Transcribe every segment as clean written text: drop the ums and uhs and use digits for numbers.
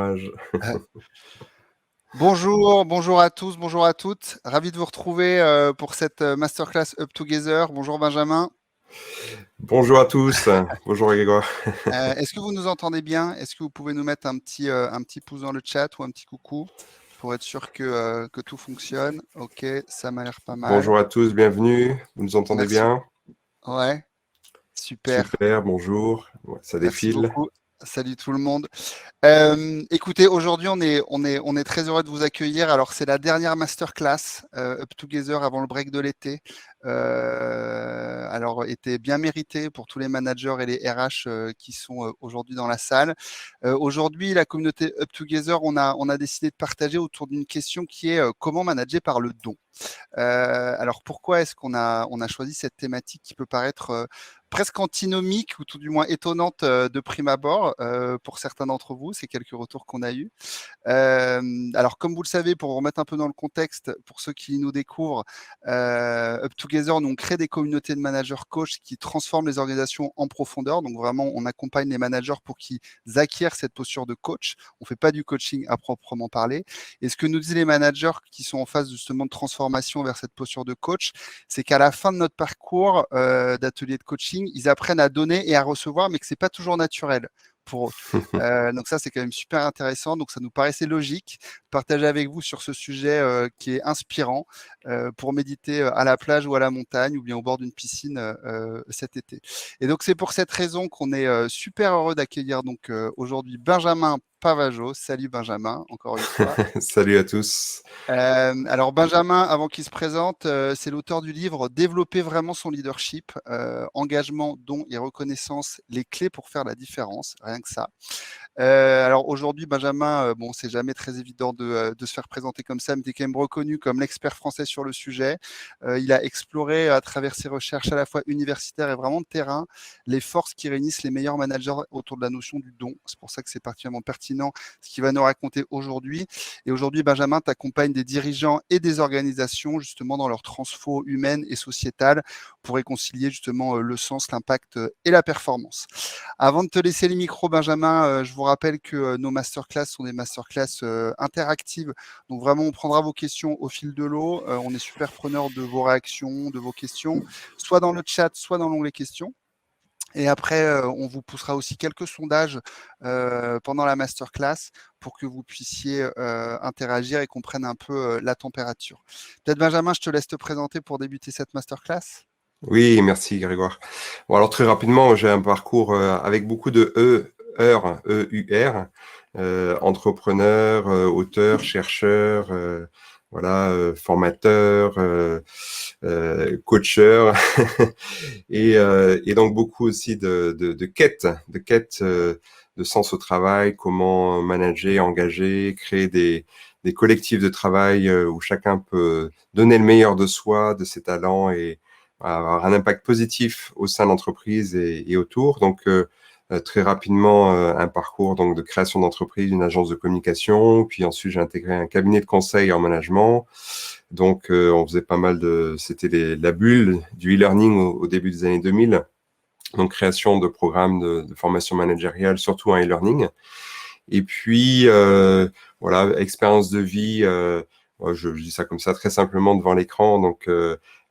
courage. Bonjour à tous, bonjour à toutes. Ravi de vous retrouver pour cette masterclass Up Together. Bonjour Benjamin. Bonjour à tous. Bonjour Grégoire. Est-ce que vous nous entendez bien? Est-ce que vous pouvez nous mettre un petit pouce dans le chat ou un petit coucou pour être sûr que tout fonctionne? Ok, ça m'a l'air pas mal. Bonjour à tous, bienvenue. Vous nous entendez Merci. bien? Ouais, super. Super, bonjour. Ouais, ça Merci défile. beaucoup. Salut tout le monde. Écoutez, aujourd'hui, on est très heureux de vous accueillir. Alors, c'est la dernière masterclass Up Together avant le break de l'été. Alors, était bien mérité pour tous les managers et les RH qui sont aujourd'hui dans la salle. Aujourd'hui, la communauté Up Together, on a décidé de partager autour d'une question qui est comment manager par le don. Alors, pourquoi est-ce on a choisi cette thématique qui peut paraître presque antinomique ou tout du moins étonnante de prime abord pour certains d'entre vous, c'est quelques retours qu'on a eus. Alors, comme vous le savez, pour vous remettre un peu dans le contexte, pour ceux qui nous découvrent, Up Together, nous on crée des communautés de managers coachs qui transforment les organisations en profondeur. Donc vraiment, on accompagne les managers pour qu'ils acquièrent cette posture de coach. On ne fait pas du coaching à proprement parler. Et ce que nous disent les managers qui sont en phase justement de transformation vers cette posture de coach, c'est qu'à la fin de notre parcours d'atelier de coaching, ils apprennent à donner et à recevoir, mais que c'est pas toujours naturel pour eux. Donc ça, c'est quand même super intéressant. Donc ça nous paraissait logique de partager avec vous sur ce sujet qui est inspirant pour méditer à la plage ou à la montagne ou bien au bord d'une piscine cet été. Et donc c'est pour cette raison qu'on est super heureux d'accueillir donc aujourd'hui Benjamin Pavageau. Salut Benjamin, encore une fois. Salut à tous. Alors Benjamin, avant qu'il se présente, c'est l'auteur du livre Développer vraiment son leadership, engagement, don et reconnaissance, les clés pour faire la différence, rien que ça. Alors aujourd'hui, Benjamin, bon, c'est jamais très évident de se faire présenter comme ça, mais tu es quand même reconnu comme l'expert français sur le sujet. Il a exploré à travers ses recherches à la fois universitaires et vraiment de terrain les forces qui réunissent les meilleurs managers autour de la notion du don. C'est pour ça que c'est particulièrement pertinent ce qu'il va nous raconter aujourd'hui. Et aujourd'hui, Benjamin t'accompagne des dirigeants et des organisations justement dans leur transfo humaine et sociétale pour réconcilier justement le sens, l'impact et la performance. Avant de te laisser les micros, Benjamin, je vous rappelle que nos masterclass sont des masterclass interactives. Donc vraiment, on prendra vos questions au fil de l'eau. On est super preneur de vos réactions, de vos questions, soit dans le chat, soit dans l'onglet questions. Et après, on vous poussera aussi quelques sondages pendant la masterclass pour que vous puissiez interagir et qu'on prenne un peu la température. Peut-être Benjamin, je te laisse te présenter pour débuter cette masterclass. Oui, merci Grégoire. Bon, alors très rapidement, j'ai un parcours avec beaucoup de E-U-R, entrepreneur, auteur, chercheur, voilà, formateur, coacheur, et donc beaucoup aussi de quêtes, de sens au travail, comment manager, engager, créer des collectifs de travail où chacun peut donner le meilleur de soi, de ses talents et avoir un impact positif au sein de l'entreprise et autour. Donc, très rapidement, un parcours donc de création d'entreprise, une agence de communication. Puis ensuite, j'ai intégré un cabinet de conseil en management. Donc, on faisait pas mal c'était la bulle du e-learning au début des années 2000. Donc, création de programmes de formation managériale, surtout en e-learning. Et puis, voilà, expérience de vie, je dis ça comme ça très simplement devant l'écran. Donc,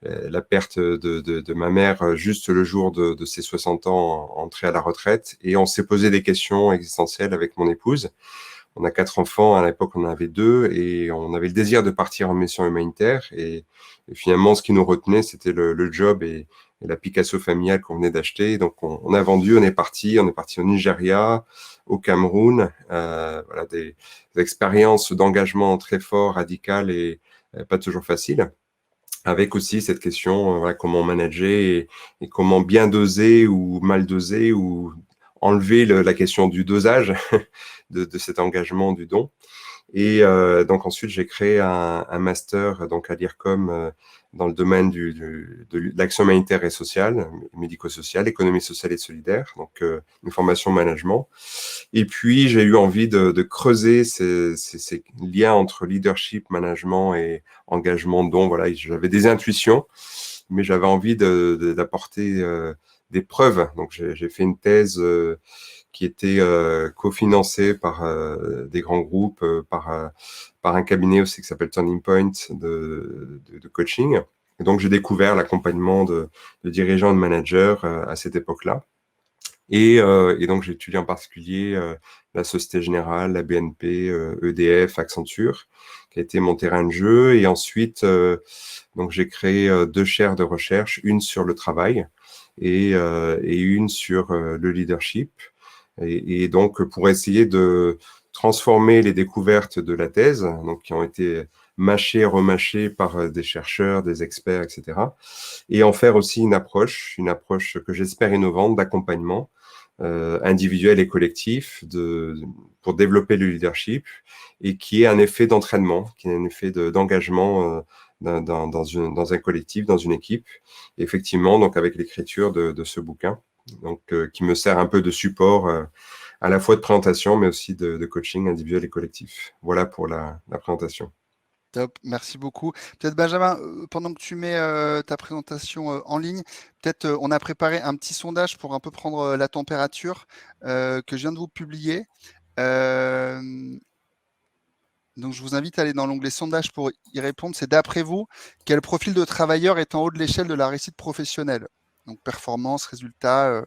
la perte de ma mère juste le jour de ses 60 ans, entrée à la retraite. Et on s'est posé des questions existentielles avec mon épouse. On a 4 enfants, à l'époque on en avait 2, et on avait le désir de partir en mission humanitaire. Et finalement, ce qui nous retenait, c'était le job et la Picasso familiale qu'on venait d'acheter. Donc on a vendu, on est parti au Nigeria, au Cameroun, voilà, des expériences d'engagement très fort, radicales et pas toujours faciles. Avec aussi cette question, voilà, comment manager et comment bien doser ou mal doser ou enlever la question du dosage de cet engagement du don. Et donc ensuite, j'ai créé un master donc à l'IRCOM dans le domaine de l'action humanitaire et sociale, médico-sociale, économie sociale et solidaire, donc une formation management. Et puis, j'ai eu envie de creuser ces liens entre leadership, management et engagement, don. Voilà, j'avais des intuitions, mais j'avais envie d'apporter des preuves. Donc, j'ai fait une thèse qui était cofinancée par des grands groupes, par un cabinet aussi qui s'appelle Turning Point de coaching. Et donc, j'ai découvert l'accompagnement de dirigeants et de managers à cette époque-là. Et donc, j'ai étudié en particulier la Société Générale, la BNP, EDF, Accenture, qui a été mon terrain de jeu. Et ensuite, donc j'ai créé 2 chaires de recherche, une sur le travail et une sur le leadership. Et donc, pour essayer de transformer les découvertes de la thèse, donc qui ont été mâchées, remâchées par des chercheurs, des experts, etc., et en faire aussi une approche que j'espère innovante d'accompagnement individuel et collectif pour développer le leadership et qui est un effet d'entraînement, qui est un effet d'engagement dans un collectif, dans une équipe. Et effectivement, donc avec l'écriture de ce bouquin, donc qui me sert un peu de support à la fois de présentation, mais aussi de coaching individuel et collectif. Voilà pour la présentation. Top, merci beaucoup. Peut-être Benjamin, pendant que tu mets ta présentation en ligne, peut-être on a préparé un petit sondage pour un peu prendre la température que je viens de vous publier. Donc je vous invite à aller dans l'onglet sondage pour y répondre. C'est d'après vous, quel profil de travailleur est en haut de l'échelle de la réussite professionnelle? Donc performance, résultat,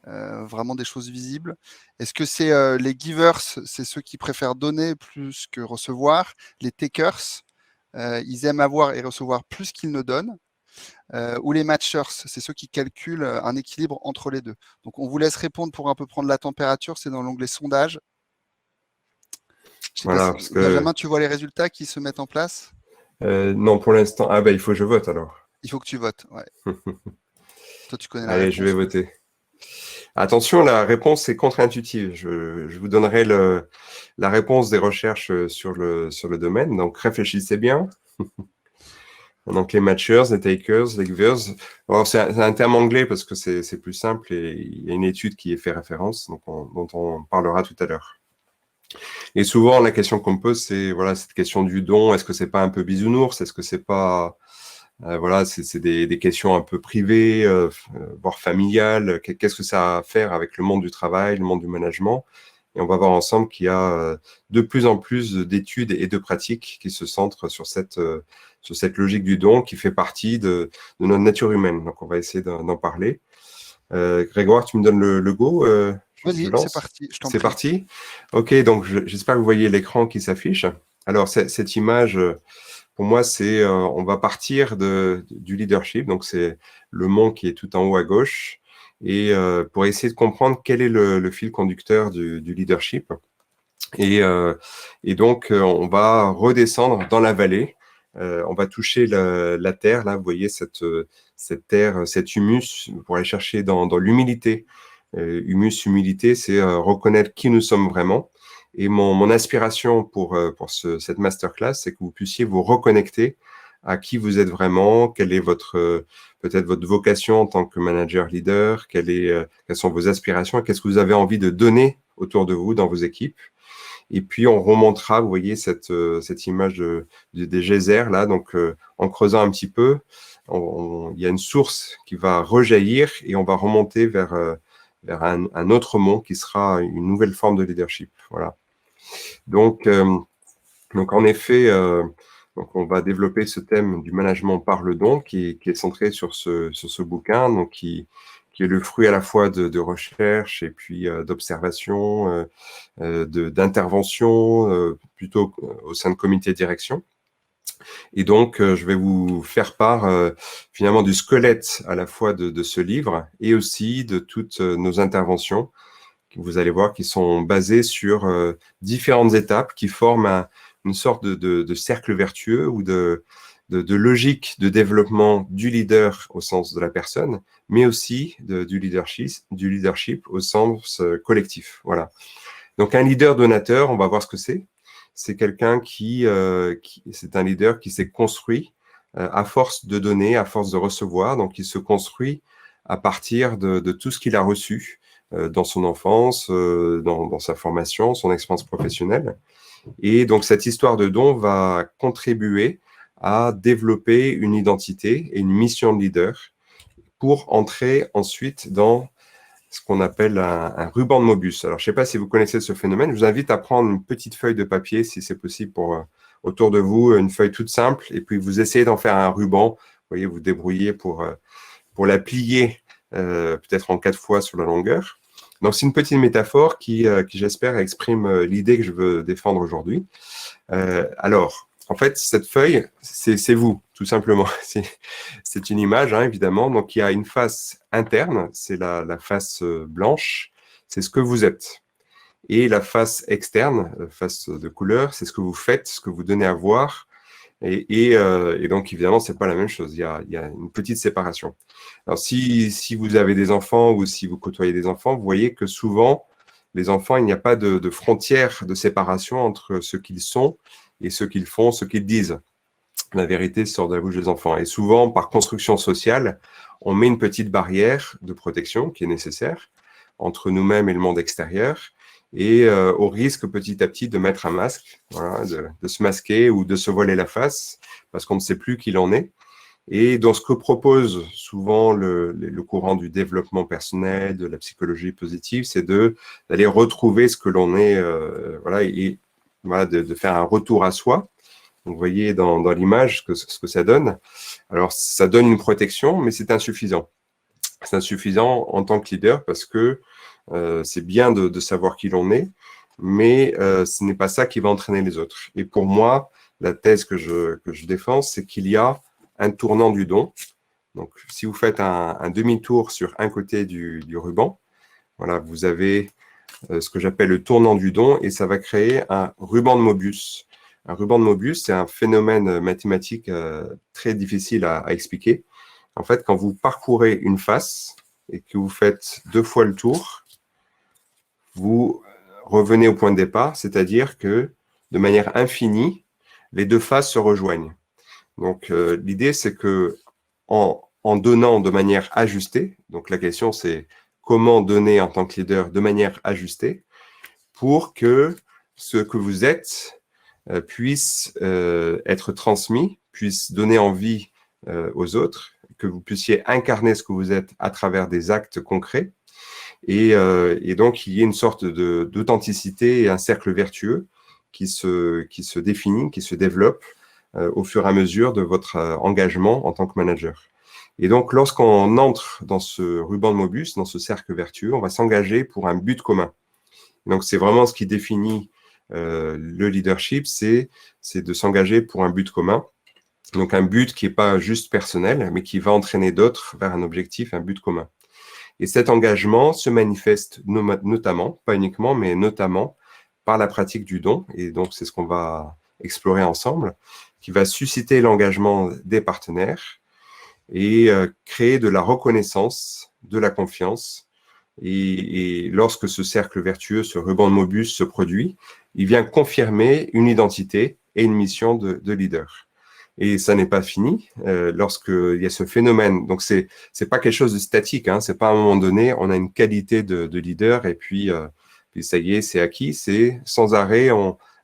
vraiment des choses visibles. Est-ce que c'est les givers, c'est ceux qui préfèrent donner plus que recevoir? Les takers, ils aiment avoir et recevoir plus qu'ils ne donnent. Ou les matchers, c'est ceux qui calculent un équilibre entre les deux. Donc on vous laisse répondre pour un peu prendre la température, c'est dans l'onglet sondage. Je sais pas Voilà, si, parce que Benjamin, tu vois les résultats qui se mettent en place? non, pour l'instant, ah ben il faut que je vote alors. Il faut que tu votes. Ouais. Toi, tu connais la Allez, je vais réponse. voter. Attention, la réponse est contre-intuitive. Je vous donnerai la réponse des recherches sur le domaine. Donc, réfléchissez bien. Donc, les matchers, les takers, les givers. Alors, c'est un terme anglais parce que c'est plus simple et il y a une étude qui y fait référence, donc dont on parlera tout à l'heure. Et souvent, la question qu'on me pose, c'est voilà, cette question du don. Est-ce que c'est pas un peu bisounours? Est-ce que c'est pas voilà, c'est des questions un peu privées, voire familiales. Qu'est-ce que ça a à faire avec le monde du travail, le monde du management? Et on va voir ensemble qu'il y a de plus en plus d'études et de pratiques qui se centrent sur cette logique du don qui fait partie de notre nature humaine. Donc, on va essayer d'en parler. Grégoire, tu me donnes le go, je Vas-y, c'est lance. parti, je t'en C'est prie. parti. OK, donc j'espère que vous voyez l'écran qui s'affiche. Alors, cette image, pour moi, on va partir du leadership, donc c'est le mont qui est tout en haut à gauche, et pour essayer de comprendre quel est le fil conducteur du leadership. Et donc, on va redescendre dans la vallée. On va toucher la terre, là, vous voyez cette terre, cet humus, pour aller chercher dans l'humilité. Humus, humilité, c'est reconnaître qui nous sommes vraiment. Et mon aspiration pour cette masterclass, c'est que vous puissiez vous reconnecter à qui vous êtes vraiment, quelle est peut-être votre vocation en tant que manager leader, quelles sont vos aspirations, qu'est-ce que vous avez envie de donner autour de vous dans vos équipes. Et puis, on remontera, vous voyez, cette image des geysers, là. Donc, en creusant un petit peu, il y a une source qui va rejaillir et on va remonter vers un autre mont qui sera une nouvelle forme de leadership. Voilà. Donc en effet, donc on va développer ce thème du management par le don qui est centré sur ce bouquin, donc qui est le fruit à la fois de recherche et puis d'observation, d'intervention, plutôt au sein de comités de direction. Et donc, je vais vous faire part finalement du squelette à la fois de ce livre et aussi de toutes nos interventions, que vous allez voir, qui sont basées sur différentes étapes qui forment une sorte de cercle vertueux ou de logique de développement du leader au sens de la personne, mais aussi du leadership au sens collectif. Voilà. Donc, un leader donateur, on va voir ce que c'est. C'est quelqu'un c'est un leader qui s'est construit à force de donner, à force de recevoir. Donc, il se construit à partir de tout ce qu'il a reçu dans son enfance, dans sa formation, son expérience professionnelle. Et donc, cette histoire de don va contribuer à développer une identité et une mission de leader pour entrer ensuite dans ce qu'on appelle un ruban de Mobius. Alors, je ne sais pas si vous connaissez ce phénomène. Je vous invite à prendre une petite feuille de papier, si c'est possible, pour autour de vous, une feuille toute simple, et puis vous essayez d'en faire un ruban. Vous voyez, vous débrouillez pour la plier peut-être en 4 fois sur la longueur. Donc, c'est une petite métaphore qui j'espère, exprime l'idée que je veux défendre aujourd'hui. Alors, en fait, cette feuille, c'est vous, tout simplement. C'est une image, hein, évidemment. Donc, il y a une face interne, c'est la face blanche, c'est ce que vous êtes. Et la face externe, face de couleur, c'est ce que vous faites, ce que vous donnez à voir. Et donc, évidemment, c'est pas la même chose. Il y a une petite séparation. Alors, si vous avez des enfants ou si vous côtoyez des enfants, vous voyez que souvent, les enfants, il n'y a pas de frontière de séparation entre ce qu'ils sont et ce qu'ils font, ce qu'ils disent. La vérité sort de la bouche des enfants. Et souvent, par construction sociale, on met une petite barrière de protection qui est nécessaire entre nous-mêmes et le monde extérieur, et au risque petit à petit de mettre un masque, voilà, de se masquer ou de se voiler la face, parce qu'on ne sait plus qui l'on est. Et dans ce que propose souvent le courant du développement personnel, de la psychologie positive, c'est d'aller retrouver ce que l'on est, voilà, et voilà, de faire un retour à soi. Donc, vous voyez dans l'image ce que ça donne. Alors, ça donne une protection, mais c'est insuffisant. C'est insuffisant en tant que leader parce que c'est bien de savoir qui l'on est, mais ce n'est pas ça qui va entraîner les autres. Et pour moi, la thèse que je défends, c'est qu'il y a un tournant du don. Donc, si vous faites un demi-tour sur un côté du ruban, voilà, vous avez ce que j'appelle le tournant du don, et ça va créer un ruban de Mobius. Un ruban de Mobius, c'est un phénomène mathématique très difficile à expliquer. En fait, quand vous parcourez une face et que vous faites 2 fois le tour, vous revenez au point de départ, c'est-à-dire que de manière infinie, les 2 faces se rejoignent. Donc, l'idée, c'est que en donnant de manière ajustée, donc la question, c'est comment donner en tant que leader de manière ajustée pour que ce que vous êtes puisse être transmis, puisse donner envie aux autres, que vous puissiez incarner ce que vous êtes à travers des actes concrets, et donc il y ait une sorte d'authenticité et un cercle vertueux qui se définit, qui se développe au fur et à mesure de votre engagement en tant que manager. Et donc, lorsqu'on entre dans ce ruban de Mobius, dans ce cercle vertueux, on va s'engager pour un but commun. Donc, c'est vraiment ce qui définit le leadership, c'est de s'engager pour un but commun. Donc, un but qui n'est pas juste personnel, mais qui va entraîner d'autres vers un objectif, un but commun. Et cet engagement se manifeste notamment, pas uniquement, mais notamment par la pratique du don. Et donc, c'est ce qu'on va explorer ensemble, qui va susciter l'engagement des partenaires et créer de la reconnaissance, de la confiance. Et lorsque ce cercle vertueux, ce ruban de Mobius se produit, il vient confirmer une identité et une mission de leader. Et ça n'est pas fini lorsqu'il y a ce phénomène. Donc, c'est pas quelque chose de statique. Hein, c'est pas à un moment donné, on a une qualité de leader et puis ça y est, c'est acquis. C'est sans arrêt,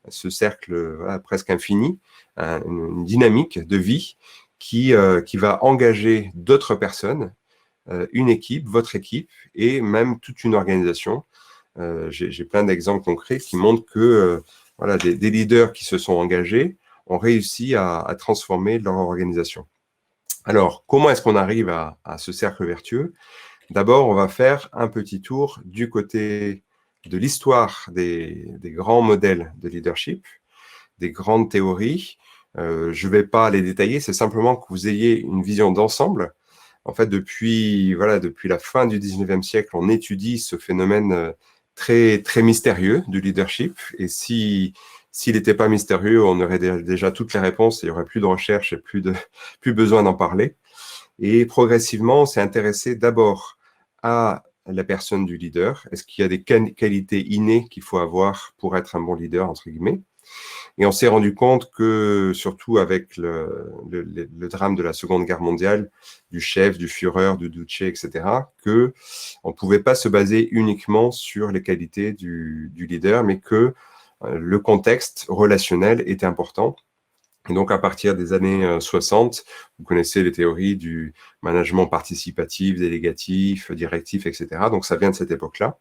ce cercle presque infini, une dynamique de vie qui va engager d'autres personnes, une équipe, votre équipe, et même toute une organisation. J'ai plein d'exemples concrets qui montrent que voilà, des leaders qui se sont engagés ont réussi à transformer leur organisation. Alors, comment est-ce qu'on arrive à ce cercle vertueux? D'abord, on va faire un petit tour du côté de l'histoire des grands modèles de leadership, des grandes théories. Je ne vais pas les détailler, c'est simplement que vous ayez une vision d'ensemble. En fait, depuis la fin du 19e siècle, on étudie ce phénomène très, très mystérieux du leadership. Et s'il n'était pas mystérieux, on aurait déjà toutes les réponses et il n'y aurait plus de recherche et plus besoin d'en parler. Et progressivement, on s'est intéressé d'abord à la personne du leader. Est-ce qu'il y a des qualités innées qu'il faut avoir pour être un bon leader, entre guillemets? Et on s'est rendu compte que, surtout avec le drame de la Seconde Guerre mondiale, du chef, du Führer, du Duce, etc., qu'on ne pouvait pas se baser uniquement sur les qualités du leader, mais que le contexte relationnel était important. Et donc, à partir des années 60, vous connaissez les théories du management participatif, délégatif, directif, etc. Donc, ça vient de cette époque-là.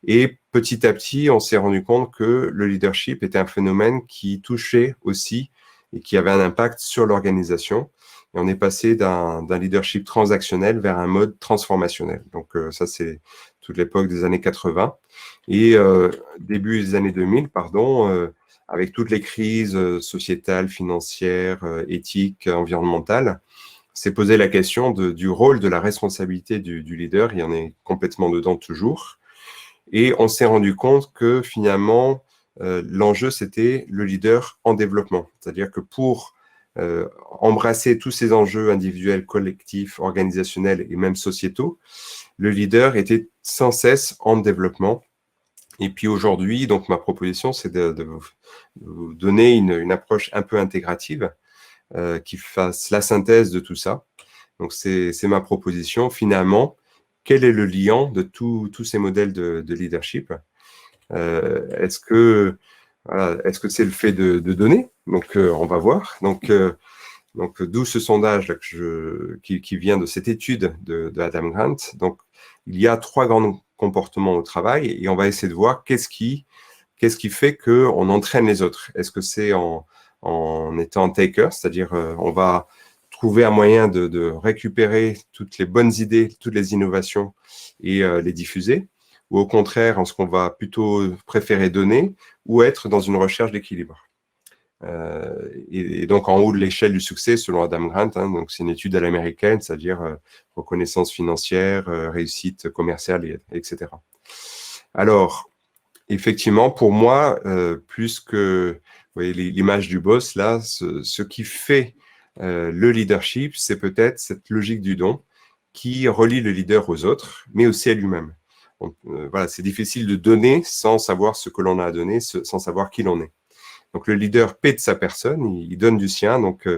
Et petit à petit, on s'est rendu compte que le leadership était un phénomène qui touchait aussi et qui avait un impact sur l'organisation. Et on est passé d'un leadership transactionnel vers un mode transformationnel. Donc, ça, c'est toute l'époque des années 80. Et début des années 2000, pardon, avec toutes les crises sociétales, financières, éthiques, environnementales, s'est posé la question du rôle, de la responsabilité du leader. Il y en est complètement dedans toujours. Et on s'est rendu compte que finalement, l'enjeu, c'était le leader en développement. C'est-à-dire que pour embrasser tous ces enjeux individuels, collectifs, organisationnels et même sociétaux, le leader était sans cesse en développement. Et puis aujourd'hui, donc ma proposition, c'est de vous donner une approche un peu intégrative qui fasse la synthèse de tout ça. Donc c'est ma proposition. Finalement, quel est le lien de tous ces modèles de leadership? Est-ce que c'est le fait de donner? Donc on va voir. Donc d'où ce sondage là qui vient de cette étude de Adam Grant. Donc il y a 3 grands comportements au travail et on va essayer de voir qu'est-ce qui fait qu'on entraîne les autres. Est-ce que c'est en étant taker, c'est-à-dire on va trouver un moyen de récupérer toutes les bonnes idées, toutes les innovations et les diffuser, ou au contraire, en ce qu'on va plutôt préférer donner, ou être dans une recherche d'équilibre. Et donc, en haut de l'échelle du succès, selon Adam Grant, hein, donc c'est une étude à l'américaine, c'est-à-dire reconnaissance financière, réussite commerciale, etc. Alors, effectivement, pour moi, plus que vous voyez, l'image du boss, là, ce qui fait le leadership, c'est peut-être cette logique du don qui relie le leader aux autres, mais aussi à lui-même. Voilà, c'est difficile de donner sans savoir ce que l'on a à donner, sans savoir qui l'on est. Donc le leader paie de sa personne, il donne du sien. Donc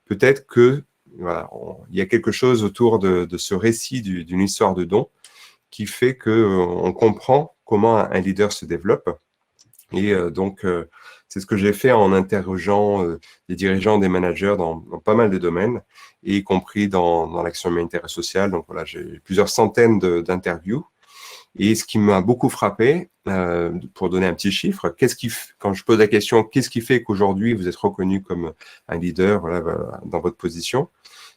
peut-être que voilà, il y a quelque chose autour de ce récit d'une histoire de don qui fait qu'on comprend comment un leader se développe. Et donc, c'est ce que j'ai fait en interrogeant des dirigeants, des managers dans pas mal de domaines, et y compris dans l'action humanitaire et sociale. Donc voilà, j'ai plusieurs centaines d'interviews. Et ce qui m'a beaucoup frappé, pour donner un petit chiffre, quand je pose la question, qu'est-ce qui fait qu'aujourd'hui vous êtes reconnu comme un leader voilà, dans votre position,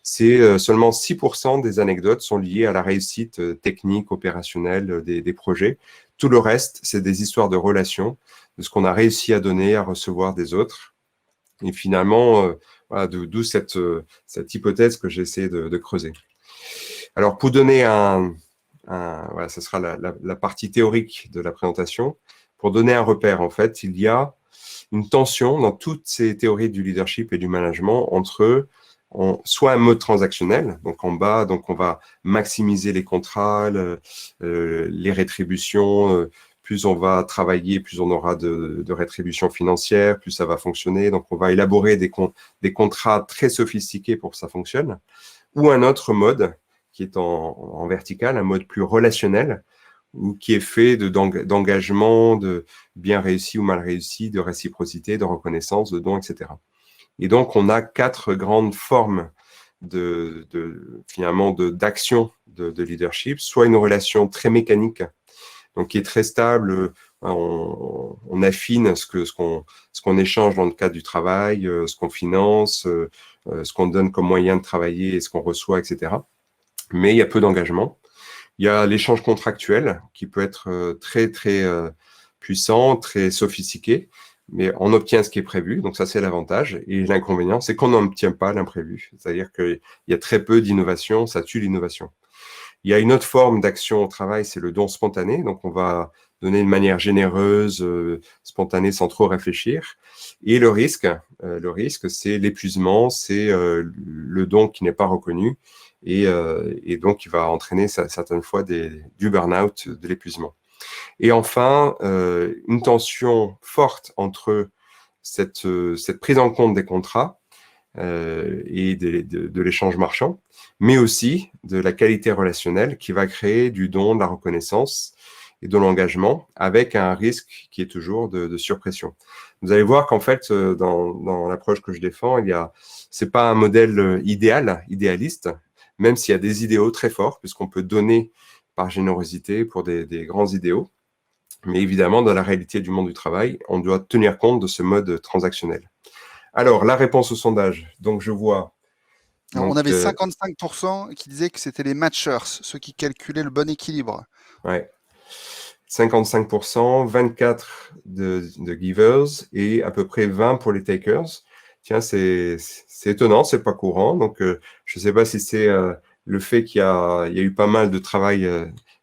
c'est seulement 6% des anecdotes sont liées à la réussite technique, opérationnelle des projets. Tout le reste, c'est des histoires de relations, de ce qu'on a réussi à donner, à recevoir des autres. Et finalement, voilà, d'où cette hypothèse que j'essaie de creuser. Alors, pour donner voilà, ce sera la partie théorique de la présentation. Pour donner un repère, en fait, il y a une tension dans toutes ces théories du leadership et du management entre soit un mode transactionnel, donc en bas, donc on va maximiser les contrats, les rétributions, plus on va travailler, plus on aura de rétributions financières, plus ça va fonctionner. Donc on va élaborer des contrats très sophistiqués pour que ça fonctionne. Ou un autre mode qui est en vertical, un mode plus relationnel, ou qui est fait d'engagement, de bien réussi ou mal réussi, de réciprocité, de reconnaissance, de don, etc. Et donc, on a 4 grandes formes finalement d'action de leadership, soit une relation très mécanique, donc qui est très stable, on affine ce qu'on échange dans le cadre du travail, ce qu'on finance, ce qu'on donne comme moyen de travailler et ce qu'on reçoit, etc. Mais il y a peu d'engagement. Il y a l'échange contractuel qui peut être très, très puissant, très sophistiqué, mais on obtient ce qui est prévu, donc ça c'est l'avantage. Et l'inconvénient, c'est qu'on n'obtient pas l'imprévu, c'est-à-dire qu'il y a très peu d'innovation, ça tue l'innovation. Il y a une autre forme d'action au travail, c'est le don spontané, donc on va donner de manière généreuse, spontanée, sans trop réfléchir. Et le risque, c'est l'épuisement, c'est le don qui n'est pas reconnu, et donc il va entraîner certaines fois du burn-out, de l'épuisement. Et enfin, une tension forte entre cette prise en compte des contrats et de l'échange marchand, mais aussi de la qualité relationnelle qui va créer du don, de la reconnaissance et de l'engagement, avec un risque qui est toujours de surpression. Vous allez voir qu'en fait, dans l'approche que je défends, c'est pas un modèle idéaliste, même s'il y a des idéaux très forts, puisqu'on peut donner par générosité pour des grands idéaux. Mais évidemment, dans la réalité du monde du travail, on doit tenir compte de ce mode transactionnel. Alors, la réponse au sondage. Donc, je vois. Alors, on Donc, avait 55% qui disaient que c'était les matchers, ceux qui calculaient le bon équilibre. ouais. 55%, 24 de givers et à peu près 20 pour les takers. Tiens, c'est étonnant, c'est pas courant. Donc, je ne sais pas si c'est le fait qu'il y a eu pas mal de travail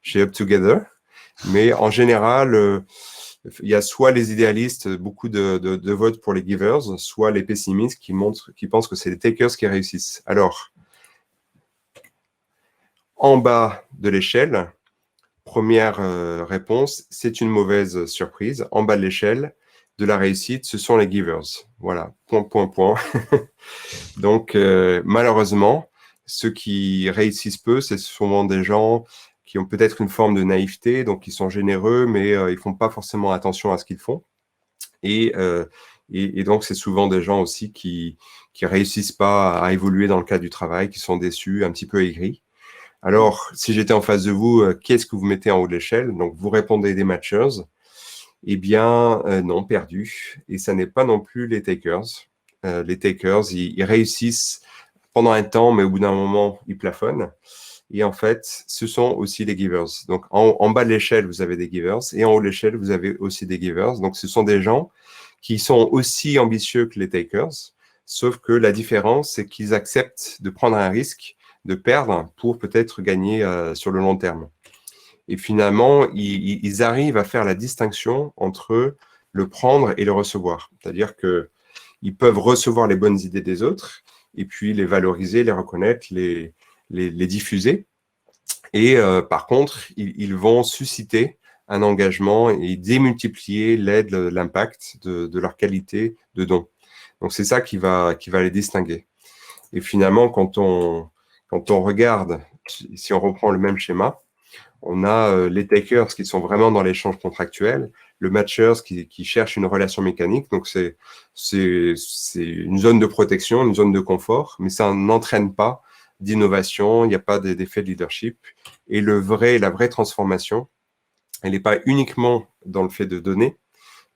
chez Up Together, mais en général, il y a soit les idéalistes, beaucoup de votes pour les givers, soit les pessimistes qui pensent que c'est les takers qui réussissent. Alors, en bas de l'échelle, première réponse, c'est une mauvaise surprise. En bas de l'échelle de la réussite, ce sont les givers. Voilà, point, point, point. Donc, malheureusement, ceux qui réussissent peu, c'est souvent des gens qui ont peut-être une forme de naïveté, donc ils sont généreux, mais ils font pas forcément attention à ce qu'ils font. Et donc, c'est souvent des gens aussi qui réussissent pas à évoluer dans le cadre du travail, qui sont déçus, un petit peu aigris. Alors, si j'étais en face de vous, qu'est-ce que vous mettez en haut de l'échelle? Donc, vous répondez des matchers. Eh bien, non, perdu. Et ça n'est pas non plus les takers. Les takers, ils réussissent pendant un temps, mais au bout d'un moment, ils plafonnent. Et en fait, ce sont aussi les givers. Donc, en bas de l'échelle, vous avez des givers. Et en haut de l'échelle, vous avez aussi des givers. Donc, ce sont des gens qui sont aussi ambitieux que les takers. Sauf que la différence, c'est qu'ils acceptent de prendre un risque, de perdre pour peut-être gagner sur le long terme. Et finalement, ils arrivent à faire la distinction entre le prendre et le recevoir. C'est-à-dire qu'ils peuvent recevoir les bonnes idées des autres et puis les valoriser, les reconnaître, les diffuser. Et par contre, ils vont susciter un engagement et démultiplier l'aide, l'impact de leur qualité de don. Donc, c'est ça qui va les distinguer. Et finalement, quand on regarde, si on reprend le même schéma, on a les takers qui sont vraiment dans l'échange contractuel, le matchers qui cherche une relation mécanique. Donc, c'est une zone de protection, une zone de confort, mais ça n'entraîne pas d'innovation, il n'y a pas d'effet de leadership. Et la vraie transformation, elle n'est pas uniquement dans le fait de donner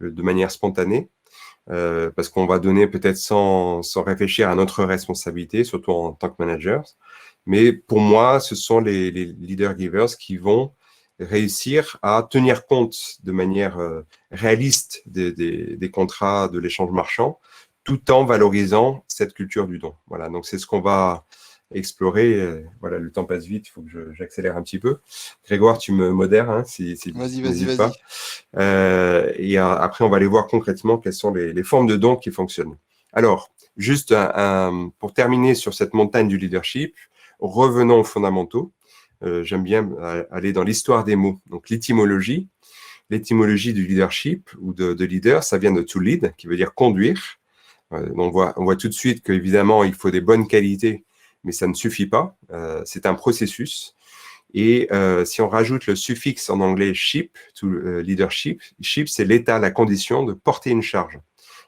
de manière spontanée, parce qu'on va donner peut-être sans réfléchir à notre responsabilité, surtout en tant que manager. Mais pour moi, ce sont les leader givers qui vont réussir à tenir compte de manière réaliste des contrats de l'échange marchand, tout en valorisant cette culture du don. Voilà, donc c'est ce qu'on va explorer. Voilà, le temps passe vite, il faut que j'accélère un petit peu. Grégoire, tu me modères, hein, si Vas-y, n'hésites vas-y. pas. Et après, on va aller voir concrètement quelles sont les formes de dons qui fonctionnent. Alors, juste pour terminer sur cette montagne du leadership, revenons aux fondamentaux. J'aime bien aller dans l'histoire des mots. Donc, l'étymologie du leadership ou de leader, ça vient de to lead, qui veut dire conduire. On voit tout de suite qu'évidemment, il faut des bonnes qualités, mais ça ne suffit pas. C'est un processus. Et si on rajoute le suffixe en anglais ship, to leadership, ship, c'est l'état, la condition de porter une charge.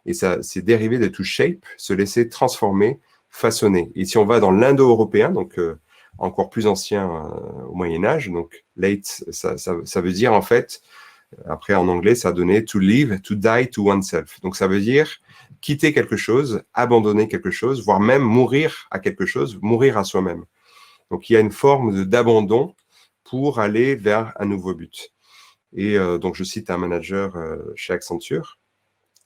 Et ça, c'est dérivé de to shape, se laisser transformer, façonner. Et si on va dans l'indo-européen, donc encore plus ancien au Moyen-Âge, donc late, ça veut dire en fait, après en anglais, ça donnait to live, to die to oneself. Donc ça veut dire quitter quelque chose, abandonner quelque chose, voire même mourir à quelque chose, mourir à soi-même. Donc il y a une forme d'abandon pour aller vers un nouveau but. Et donc je cite un manager chez Accenture.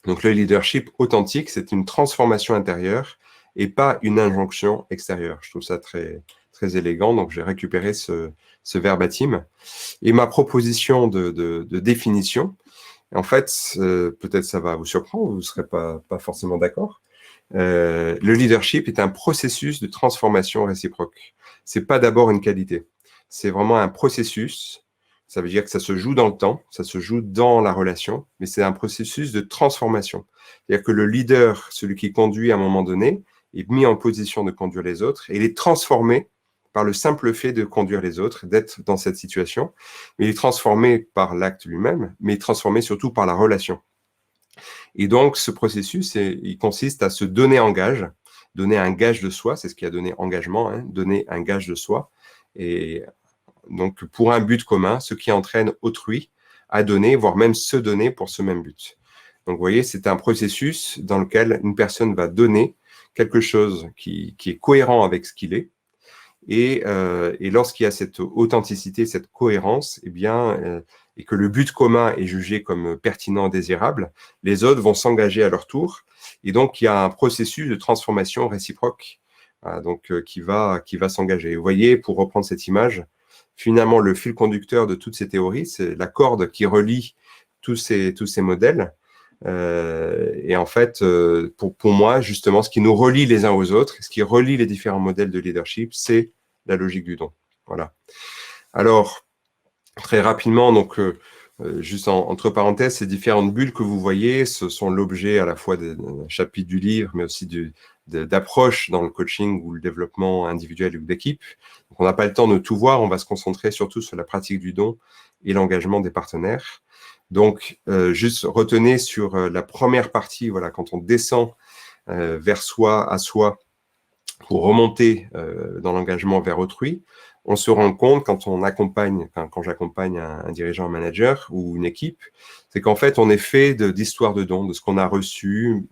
Donc le leadership authentique, c'est une transformation intérieure et pas une injonction extérieure. Je trouve ça très, très élégant, donc j'ai récupéré ce verbatim. Et ma proposition de définition, en fait, peut-être ça va vous surprendre, vous ne serez pas forcément d'accord. Le leadership est un processus de transformation réciproque. C'est pas d'abord une qualité. C'est vraiment un processus. Ça veut dire que ça se joue dans le temps, ça se joue dans la relation, mais c'est un processus de transformation. C'est-à-dire que le leader, celui qui conduit à un moment donné, est mis en position de conduire les autres et il est transformé par le simple fait de conduire les autres, d'être dans cette situation. Mais il est transformé par l'acte lui-même, mais il est transformé surtout par la relation. Et donc, ce processus, il consiste à se donner en gage, donner un gage de soi, c'est ce qui a donné engagement, hein, donner un gage de soi. Et donc, pour un but commun, ce qui entraîne autrui à donner, voire même se donner pour ce même but. Donc, vous voyez, c'est un processus dans lequel une personne va donner quelque chose qui est cohérent avec ce qu'il est. Et lorsqu'il y a cette authenticité, cette cohérence, eh bien, et que le but commun est jugé comme pertinent, désirable, les autres vont s'engager à leur tour. Et donc, il y a un processus de transformation réciproque, donc qui va s'engager. Vous voyez, pour reprendre cette image, finalement, le fil conducteur de toutes ces théories, c'est la corde qui relie tous ces modèles. Et en fait, pour moi, justement, ce qui nous relie les uns aux autres, ce qui relie les différents modèles de leadership, c'est la logique du don. Voilà. Alors, très rapidement, donc, juste entre parenthèses, ces différentes bulles que vous voyez, ce sont l'objet à la fois d'un chapitre du livre, mais aussi d'approches dans le coaching ou le développement individuel ou d'équipe. Donc, on n'a pas le temps de tout voir, on va se concentrer surtout sur la pratique du don et l'engagement des partenaires. Donc, juste retenez sur la première partie, voilà, quand on descend vers soi, à soi, pour remonter dans l'engagement vers autrui, on se rend compte quand j'accompagne un dirigeant, un manager ou une équipe, c'est qu'en fait, on est fait d'histoires de dons, de ce qu'on a reçu,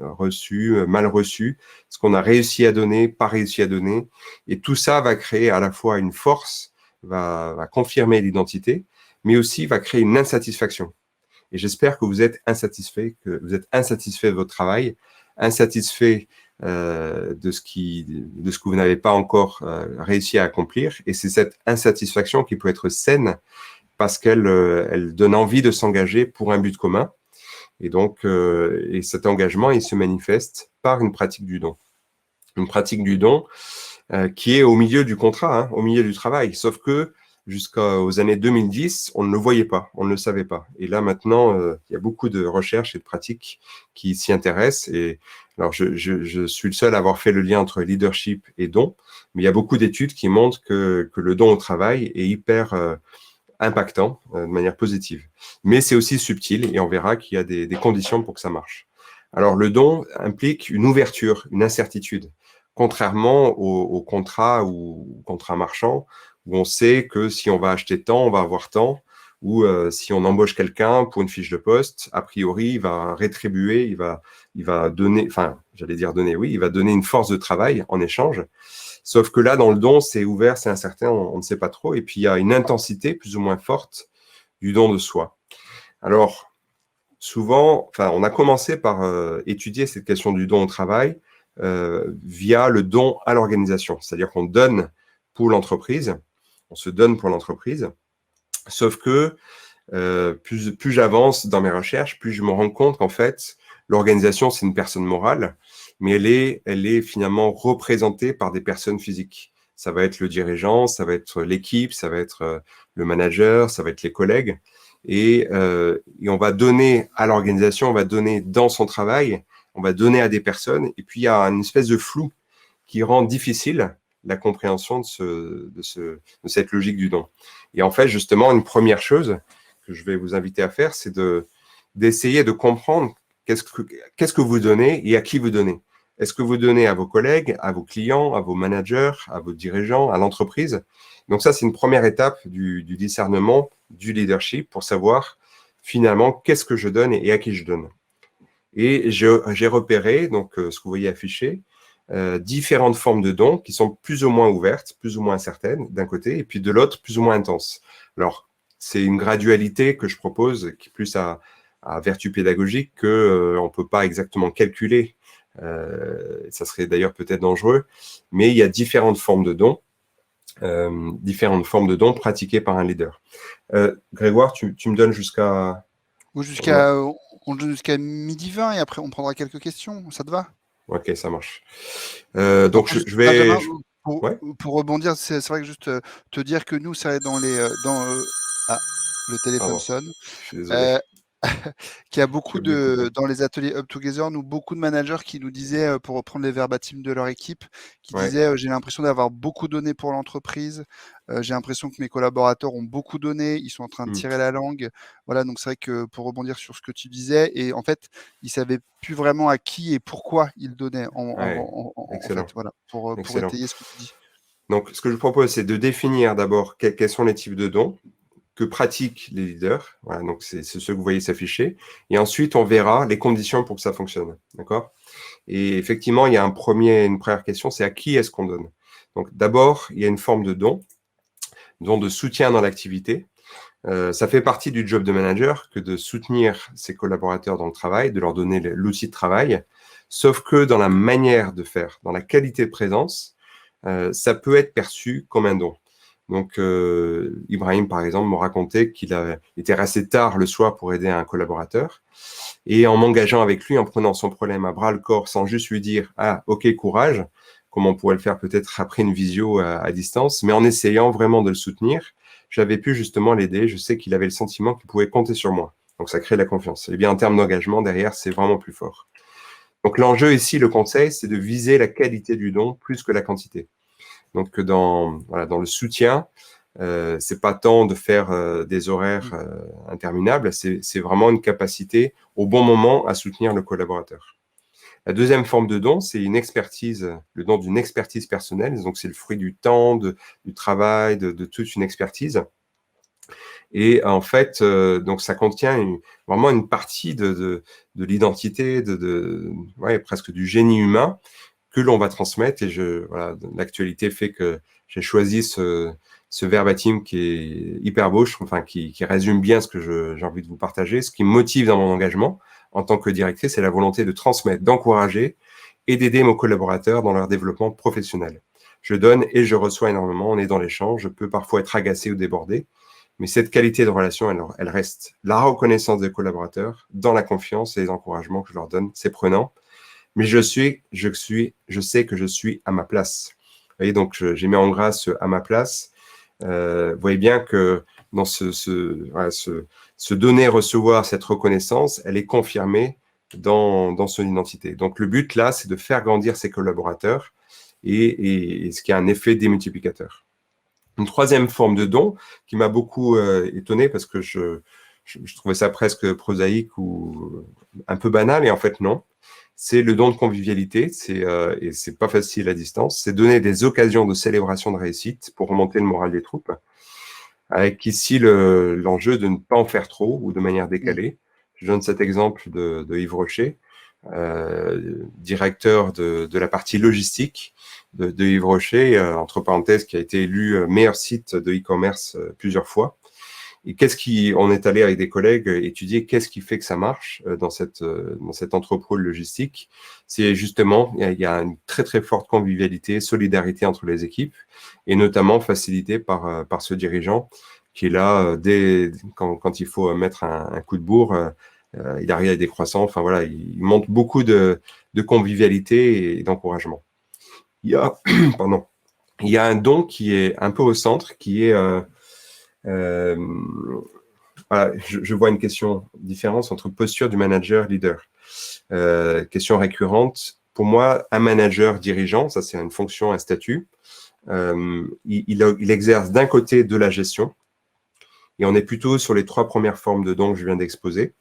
mal reçu, ce qu'on a réussi à donner, pas réussi à donner. Et tout ça va créer à la fois une force, va confirmer l'identité, mais aussi va créer une insatisfaction. Et j'espère que vous êtes insatisfait, de votre travail, insatisfait de ce que vous n'avez pas encore réussi à accomplir. Et c'est cette insatisfaction qui peut être saine parce qu'elle elle donne envie de s'engager pour un but commun. Et donc, et cet engagement, il se manifeste par une pratique du don. Une pratique du don qui est au milieu du contrat, hein, au milieu du travail. Sauf que jusqu'aux années 2010, on ne le voyait pas, on ne le savait pas. Et là, maintenant, il y a beaucoup de recherches et de pratiques qui s'y intéressent. Et alors, je suis le seul à avoir fait le lien entre leadership et don, mais il y a beaucoup d'études qui montrent que le don au travail est hyper impactant de manière positive. Mais c'est aussi subtil et on verra qu'il y a des conditions pour que ça marche. Alors, le don implique une ouverture, une incertitude, contrairement au contrat ou contrat marchand, où on sait que si on va acheter tant, on va avoir tant, ou si on embauche quelqu'un pour une fiche de poste, a priori, il va rétribuer, il va donner, enfin, j'allais dire donner, oui, il va donner une force de travail en échange. Sauf que là, dans le don, c'est ouvert, c'est incertain, on ne sait pas trop. Et puis, il y a une intensité plus ou moins forte du don de soi. Alors, souvent, enfin, on a commencé par étudier cette question du don au travail via le don à l'organisation. C'est-à-dire qu'on donne pour l'entreprise, on se donne pour l'entreprise. Sauf que plus j'avance dans mes recherches, plus je me rends compte qu'en fait, l'organisation, c'est une personne morale, mais elle est finalement représentée par des personnes physiques. Ça va être le dirigeant, ça va être l'équipe, ça va être le manager, ça va être les collègues. Et on va donner à l'organisation, on va donner dans son travail, on va donner à des personnes. Et puis, il y a une espèce de flou qui rend difficile la compréhension de cette logique du don. Et en fait, justement, une première chose que je vais vous inviter à faire, c'est d'essayer de comprendre qu'est-ce que vous donnez et à qui vous donnez. Est-ce que vous donnez à vos collègues, à vos clients, à vos managers, à vos dirigeants, à l'entreprise? Donc ça, c'est une première étape du discernement, du leadership, pour savoir finalement qu'est-ce que je donne et à qui je donne. Et j'ai repéré, donc ce que vous voyez affiché, différentes formes de dons qui sont plus ou moins ouvertes, plus ou moins certaines d'un côté, et puis de l'autre, plus ou moins intenses. Alors, c'est une gradualité que je propose, qui est plus à vertu pédagogique, qu'on ne peut pas exactement calculer. Ça serait d'ailleurs peut-être dangereux, mais il y a différentes formes de dons pratiquées par un leader. Grégoire, tu me donnes jusqu'à... Ou on donne jusqu'à midi 20 et après on prendra quelques questions. Ça te va? Ok, ça marche. Donc, je vais... Benjamin, Ouais. pour rebondir, c'est vrai que juste te dire que nous, ça dans les... ah, le téléphone Pardon, sonne. je suis désolé. Qu'il y a Je beaucoup vais écouter. dans les ateliers Up Together, nous, beaucoup de managers qui nous disaient, pour reprendre les verbatims de leur équipe, qui Ouais. disaient, «J'ai l'impression d'avoir beaucoup donné pour l'entreprise, j'ai l'impression que mes collaborateurs ont beaucoup donné, ils sont en train de Mmh. tirer la langue». Voilà, donc c'est vrai que pour rebondir sur ce que tu disais et en fait, ils savaient plus vraiment à qui et pourquoi ils donnaient Ouais. en fait, Excellent, voilà, pour excellent. étayer ce que tu dis. Donc, ce que je propose, c'est de définir d'abord quels sont les types de dons que pratiquent les leaders. Voilà, donc c'est ceux que vous voyez s'afficher. Et ensuite, on verra les conditions pour que ça fonctionne. D'accord? Et effectivement, il y a une première question, c'est à qui est-ce qu'on donne? Donc, d'abord, il y a une forme de don de soutien dans l'activité. Ça fait partie du job de manager que de soutenir ses collaborateurs dans le travail, de leur donner l'outil de travail. Sauf que dans la manière de faire, dans la qualité de présence, ça peut être perçu comme un don. Donc, Ibrahim, par exemple, me racontait qu'il était resté tard le soir pour aider un collaborateur. Et en m'engageant avec lui, en prenant son problème à bras le corps, sans juste lui dire « Ah, ok, courage », comme on pourrait le faire peut-être après une visio à distance, mais en essayant vraiment de le soutenir, j'avais pu justement l'aider. Je sais qu'il avait le sentiment qu'il pouvait compter sur moi. Donc, ça crée la confiance. Et bien, en termes d'engagement, derrière, c'est vraiment plus fort. Donc, l'enjeu ici, le conseil, c'est de viser la qualité du don plus que la quantité. Donc, dans le soutien, c'est pas tant de faire des horaires Mmh. interminables, c'est vraiment une capacité au bon moment à soutenir le collaborateur. La deuxième forme de don, c'est une expertise, le don d'une expertise personnelle. Donc, c'est le fruit du temps, du travail, de toute une expertise. Et en fait, donc ça contient vraiment une partie de l'identité, ouais, presque du génie humain que l'on va transmettre. Et voilà, l'actualité fait que j'ai choisi ce verbatim qui est hyper beau, enfin, qui résume bien ce que j'ai envie de vous partager. Ce qui me motive dans mon engagement en tant que directrice, c'est la volonté de transmettre, d'encourager et d'aider mes collaborateurs dans leur développement professionnel. Je donne et je reçois énormément, on est dans l'échange, je peux parfois être agacé ou débordé, mais cette qualité de relation, elle reste. La reconnaissance des collaborateurs, dans la confiance et les encouragements que je leur donne, c'est prenant. Mais je sais que je suis à ma place. Vous voyez, donc j'ai mis en grâce à ma place. Vous voyez bien que dans voilà, ce donner, recevoir, cette reconnaissance, elle est confirmée dans son identité. Donc le but là, c'est de faire grandir ses collaborateurs et ce qui a un effet démultiplicateur. Une troisième forme de don qui m'a beaucoup étonné parce que je trouvais ça presque prosaïque ou un peu banal, et en fait non. C'est le don de convivialité, et c'est pas facile à distance. C'est donner des occasions de célébration de réussite pour remonter le moral des troupes, avec ici l'enjeu de ne pas en faire trop ou de manière Mmh. décalée. Je donne cet exemple de Yves Rocher, directeur de la partie logistique de Yves Rocher, entre parenthèses, qui a été élu meilleur site de e-commerce plusieurs fois. Et on est allé avec des collègues étudier qu'est-ce qui fait que ça marche dans cet entrepôt de logistique. C'est justement, il y a une très très forte convivialité, solidarité entre les équipes, et notamment facilitée par ce dirigeant qui est là quand il faut mettre un coup de bourre. Il arrive avec des croissants. Enfin voilà, il montre beaucoup de convivialité et d'encouragement. Il y a, pardon, il y a un don qui est un peu au centre, qui est euh, voilà, je vois une question, différence entre posture du manager leader. Question récurrente. Pour moi, un manager dirigeant, ça c'est une fonction, un statut, il exerce d'un côté de la gestion, et on est plutôt sur les trois premières formes de dons que je viens d'exposer.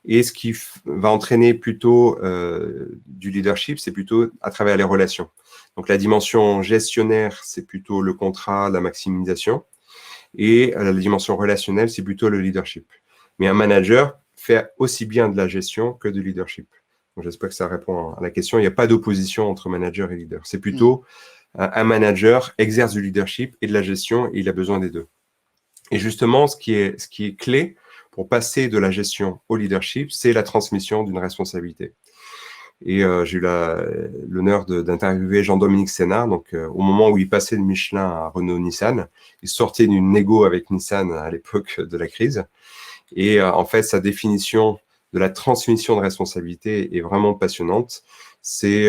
Et ce qui va entraîner plutôt du leadership, c'est plutôt à travers les relations. Donc la dimension gestionnaire, c'est plutôt le contrat, la maximisation. Et la dimension relationnelle, c'est plutôt le leadership. Mais un manager fait aussi bien de la gestion que du leadership. Donc, j'espère que ça répond à la question. Il n'y a pas d'opposition entre manager et leader. C'est Mmh. plutôt un manager exerce du leadership et de la gestion, et il a besoin des deux. Et justement, ce qui est clé pour passer de la gestion au leadership, c'est la transmission d'une responsabilité. Et j'ai eu l'honneur d'interviewer Jean-Dominique Sénard, donc au moment où il passait de Michelin à Renault-Nissan. Il sortait d'une négo avec Nissan à l'époque de la crise. Et en fait, sa définition de la transmission de responsabilité est vraiment passionnante. C'est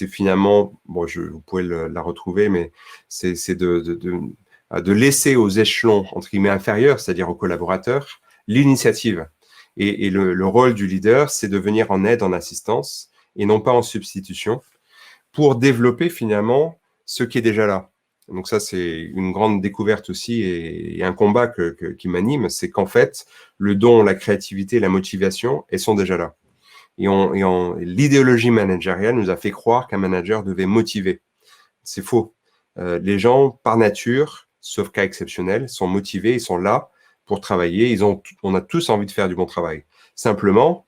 finalement, bon, vous pouvez la retrouver, mais c'est de laisser aux échelons, entre guillemets, inférieurs, c'est-à-dire aux collaborateurs, l'initiative. Et le rôle du leader, c'est de venir en aide, en assistance, et non pas en substitution, pour développer finalement ce qui est déjà là. Donc ça, c'est une grande découverte aussi et un combat qui m'anime, c'est qu'en fait, le don, la créativité, la motivation, elles sont déjà là. L'idéologie managériale nous a fait croire qu'un manager devait motiver. C'est faux. Les gens, par nature, sauf cas exceptionnel, sont motivés, ils sont là pour travailler. On a tous envie de faire du bon travail. Simplement,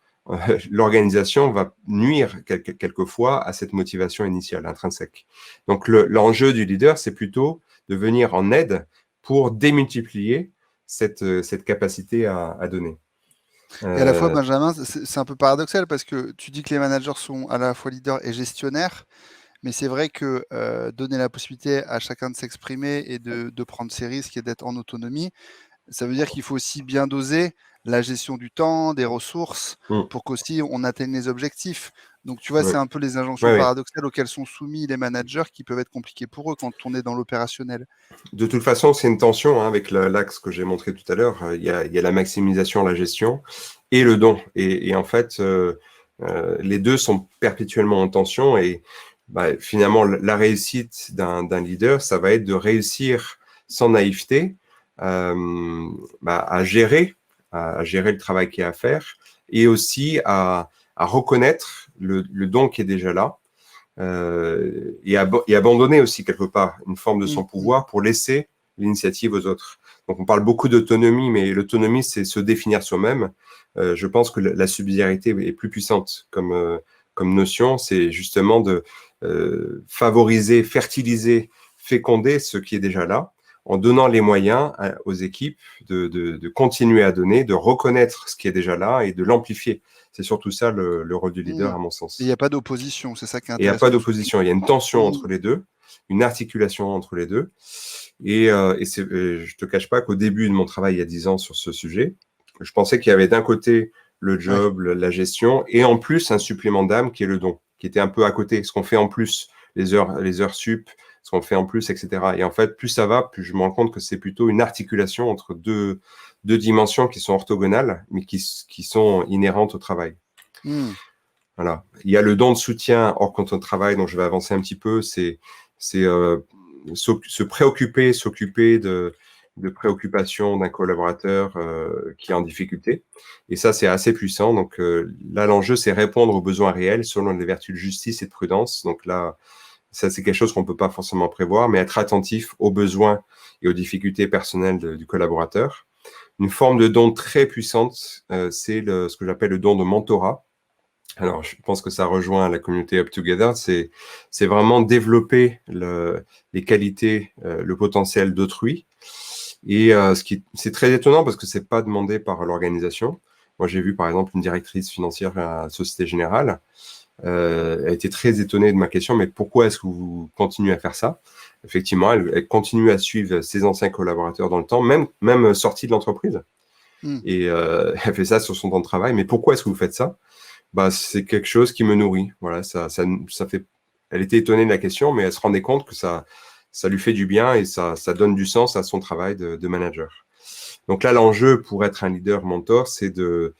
l'organisation va nuire quelquefois à cette motivation initiale, intrinsèque. Donc, l'enjeu du leader, c'est plutôt de venir en aide pour démultiplier cette capacité à donner. Et à la fois, Benjamin, c'est un peu paradoxal parce que tu dis que les managers sont à la fois leaders et gestionnaires, mais c'est vrai que donner la possibilité à chacun de s'exprimer et de prendre ses risques et d'être en autonomie, ça veut dire qu'il faut aussi bien doser la gestion du temps, des ressources, pour qu'aussi on atteigne les objectifs. Donc, tu vois, c'est un peu les injonctions paradoxales auxquelles sont soumis les managers qui peuvent être compliquées pour eux quand on est dans l'opérationnel. De toute façon, c'est une tension avec l'axe que j'ai montré tout à l'heure. Il y a la maximisation, la gestion et le don. Et en fait, les deux sont perpétuellement en tension. Et finalement, la réussite d'un leader, ça va être de réussir sans naïveté à gérer le travail qu'il y a à faire et aussi à reconnaître le don qui est déjà là. Et abandonner aussi quelque part une forme de son pouvoir pour laisser l'initiative aux autres. Donc on parle beaucoup d'autonomie, mais l'autonomie, c'est se définir soi-même. Je pense que la subsidiarité est plus puissante comme notion, c'est justement de favoriser, fertiliser, féconder ce qui est déjà là, en donnant les moyens aux équipes de continuer à donner, de reconnaître ce qui est déjà là et de l'amplifier. C'est surtout ça le rôle du leader, à mon sens. Il n'y a pas d'opposition, c'est ça qui est intéressant. Il n'y a pas d'opposition, il y a une tension entre les deux, une articulation entre les deux. Et je ne te cache pas qu'au début de mon travail, il y a 10 ans sur ce sujet, je pensais qu'il y avait d'un côté le job, la gestion, et en plus un supplément d'âme qui est le don, qui était un peu à côté, ce qu'on fait en plus, les heures sup, ce qu'on fait en plus, etc. Et en fait, plus ça va, plus je me rends compte que c'est plutôt une articulation entre deux dimensions qui sont orthogonales, mais qui sont inhérentes au travail. Voilà. Il y a le don de soutien hors compte de travail, dont je vais avancer un petit peu, c'est se préoccuper, s'occuper de préoccupations d'un collaborateur qui est en difficulté. Et ça, c'est assez puissant. Donc là, l'enjeu, c'est répondre aux besoins réels selon les vertus de justice et de prudence. Donc là, ça, c'est quelque chose qu'on ne peut pas forcément prévoir, mais être attentif aux besoins et aux difficultés personnelles du collaborateur. Une forme de don très puissante, c'est ce que j'appelle le don de mentorat. Alors, je pense que ça rejoint la communauté Up Together, c'est vraiment développer les qualités, le potentiel d'autrui. Et c'est très étonnant parce que c'est pas demandé par l'organisation. Moi, j'ai vu par exemple une directrice financière à la Société Générale. Elle a été très étonnée de ma question, mais pourquoi est-ce que vous continuez à faire ça? Effectivement, elle continue à suivre ses anciens collaborateurs dans le temps, même sortie de l'entreprise. Et elle fait ça sur son temps de travail. Mais pourquoi est-ce que vous faites ça? C'est quelque chose qui me nourrit. Voilà, ça fait. Elle était étonnée de la question, mais elle se rendait compte que ça lui fait du bien et ça donne du sens à son travail de manager. Donc là, l'enjeu pour être un leader mentor, c'est de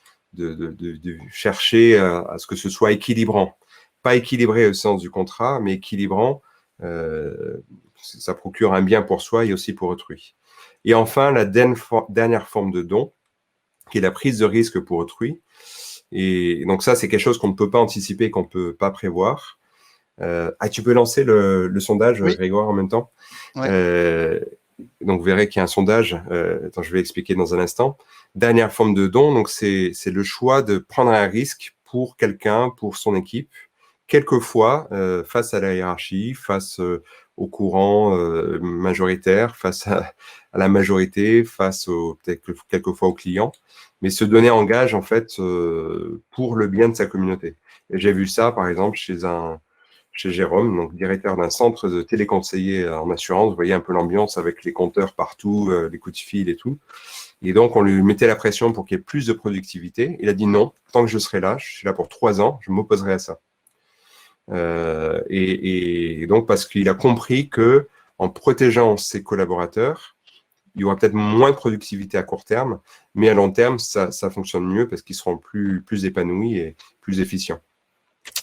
chercher à ce que ce soit équilibrant. Pas équilibré au sens du contrat, mais équilibrant. Ça procure un bien pour soi et aussi pour autrui. Et enfin, la dernière forme de don, qui est la prise de risque pour autrui. Et donc ça, c'est quelque chose qu'on ne peut pas anticiper, qu'on ne peut pas prévoir. Tu peux lancer le sondage, Grégoire, en même temps. Donc, vous verrez qu'il y a un sondage. Je vais expliquer dans un instant. Dernière forme de don, donc c'est le choix de prendre un risque pour quelqu'un, pour son équipe, quelquefois face à la hiérarchie, face au courant majoritaire, face à la majorité, face peut-être quelquefois aux clients, mais se donner en gage en fait pour le bien de sa communauté. Et j'ai vu ça par exemple chez Jérôme, donc directeur d'un centre de téléconseiller en assurance. Vous voyez un peu l'ambiance avec les compteurs partout, les coups de fil et tout. Et donc, on lui mettait la pression pour qu'il y ait plus de productivité. Il a dit non, tant que je serai là, je suis là pour 3 ans, je m'opposerai à ça. Et donc, parce qu'il a compris que en protégeant ses collaborateurs, il y aura peut-être moins de productivité à court terme, mais à long terme, ça fonctionne mieux parce qu'ils seront plus épanouis et plus efficients.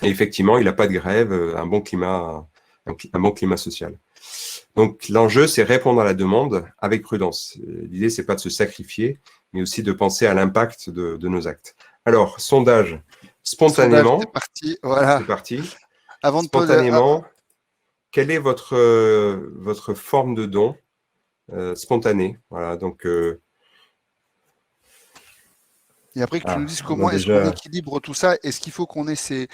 Et effectivement, il n'a pas de grève, un bon climat social. Donc, l'enjeu, c'est répondre à la demande avec prudence. L'idée, c'est pas de se sacrifier, mais aussi de penser à l'impact de nos actes. Alors, sondage. Sondage, c'est Spontanément, parti. c'est Voilà. parti. Avant de poser. Spontanément, quelle est votre forme de don spontanée? Voilà, donc, Et après que tu nous dises on a comment est-ce qu'on déjà... équilibre tout ça, est-ce qu'il faut qu'on ait ces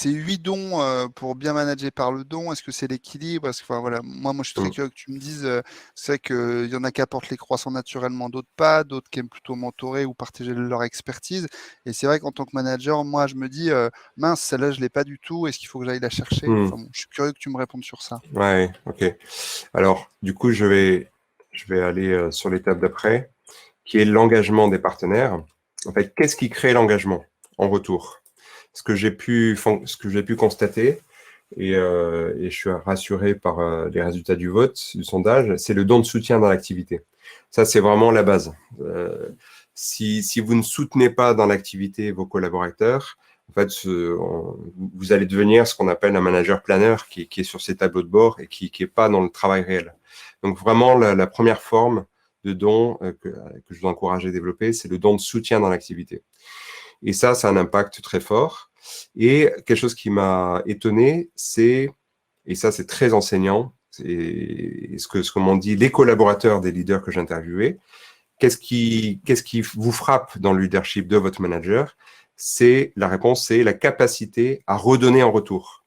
8 dons pour bien manager par le don? Est-ce que c'est l'équilibre? Est-ce que, enfin, voilà, moi, je suis très curieux que tu me dises, c'est vrai qu'il y en a qui apportent les croissants naturellement, d'autres pas, d'autres qui aiment plutôt mentorer ou partager leur expertise. Et c'est vrai qu'en tant que manager, moi, je me dis, mince, celle-là, je ne l'ai pas du tout, est-ce qu'il faut que j'aille la chercher? Hmm. Enfin, bon, je suis curieux que tu me répondes sur ça. Ouais, ok. Alors, du coup, je vais aller sur l'étape d'après, qui est l'engagement des partenaires. En fait, qu'est-ce qui crée l'engagement en retour? Ce que j'ai pu constater, et je suis rassuré par les résultats du vote, du sondage, c'est le don de soutien dans l'activité. Ça, c'est vraiment la base. Si vous ne soutenez pas dans l'activité vos collaborateurs, en fait, vous allez devenir ce qu'on appelle un manager planeur qui est sur ses tableaux de bord et qui est pas dans le travail réel. Donc, vraiment, la première forme de don que je vous encourage à développer, c'est le don de soutien dans l'activité. Et ça a un impact très fort. Et quelque chose qui m'a étonné, et ça c'est très enseignant, c'est ce que m'ont dit les collaborateurs des leaders que j'ai interviewés, qu'est-ce qui vous frappe dans le leadership de votre manager? La réponse, c'est la capacité à redonner en retour.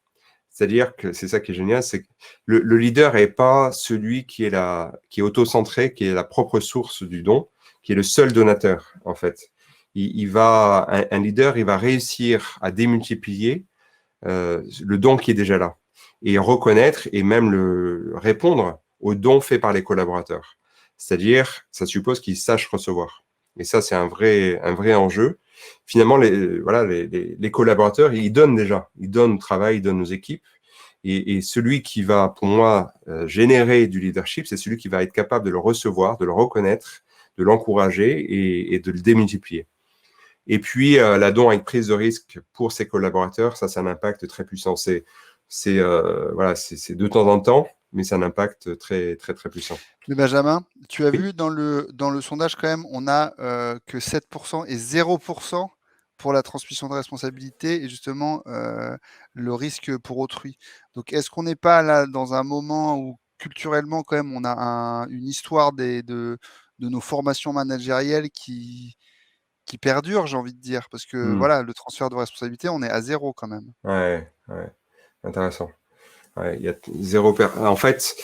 C'est-à-dire que c'est ça qui est génial, c'est que le leader n'est pas celui qui est auto-centré, qui est la propre source du don, qui est le seul donateur, en fait. Un leader, il va réussir à démultiplier le don qui est déjà là et reconnaître et même répondre aux dons faits par les collaborateurs. C'est-à-dire, ça suppose qu'ils sachent recevoir. Et ça, c'est un vrai enjeu. Finalement, les collaborateurs, ils donnent déjà. Ils donnent au travail, ils donnent aux équipes. Et celui qui va, pour moi, générer du leadership, c'est celui qui va être capable de le recevoir, de le reconnaître, de l'encourager et de le démultiplier. Et puis, la don avec prise de risque pour ses collaborateurs, ça a un impact très puissant. C'est de temps en temps, mais c'est un impact très, très, très puissant. Mais Benjamin, tu as Oui. vu dans le sondage quand même, on a que 7% et 0% pour la transmission de responsabilité et justement le risque pour autrui. Donc est-ce qu'on n'est pas là dans un moment où culturellement quand même on a une histoire de nos formations managérielles qui perdure, j'ai envie de dire, parce que voilà, le transfert de responsabilité, on est à 0 quand même. Ouais, intéressant. Ouais, il y a En fait,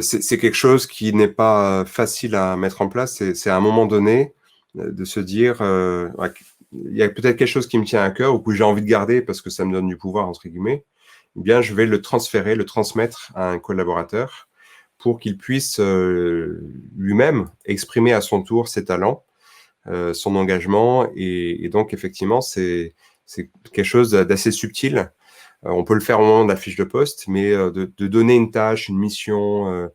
c'est quelque chose qui n'est pas facile à mettre en place. C'est à un moment donné de se dire, ouais, il y a peut-être quelque chose qui me tient à cœur ou que j'ai envie de garder parce que ça me donne du pouvoir, entre guillemets. Eh bien, je vais le transférer, le transmettre à un collaborateur pour qu'il puisse lui-même exprimer à son tour ses talents, son engagement. Et donc, effectivement, c'est quelque chose d'assez subtil. On peut le faire au moment de la fiche de poste, mais de donner une tâche, une mission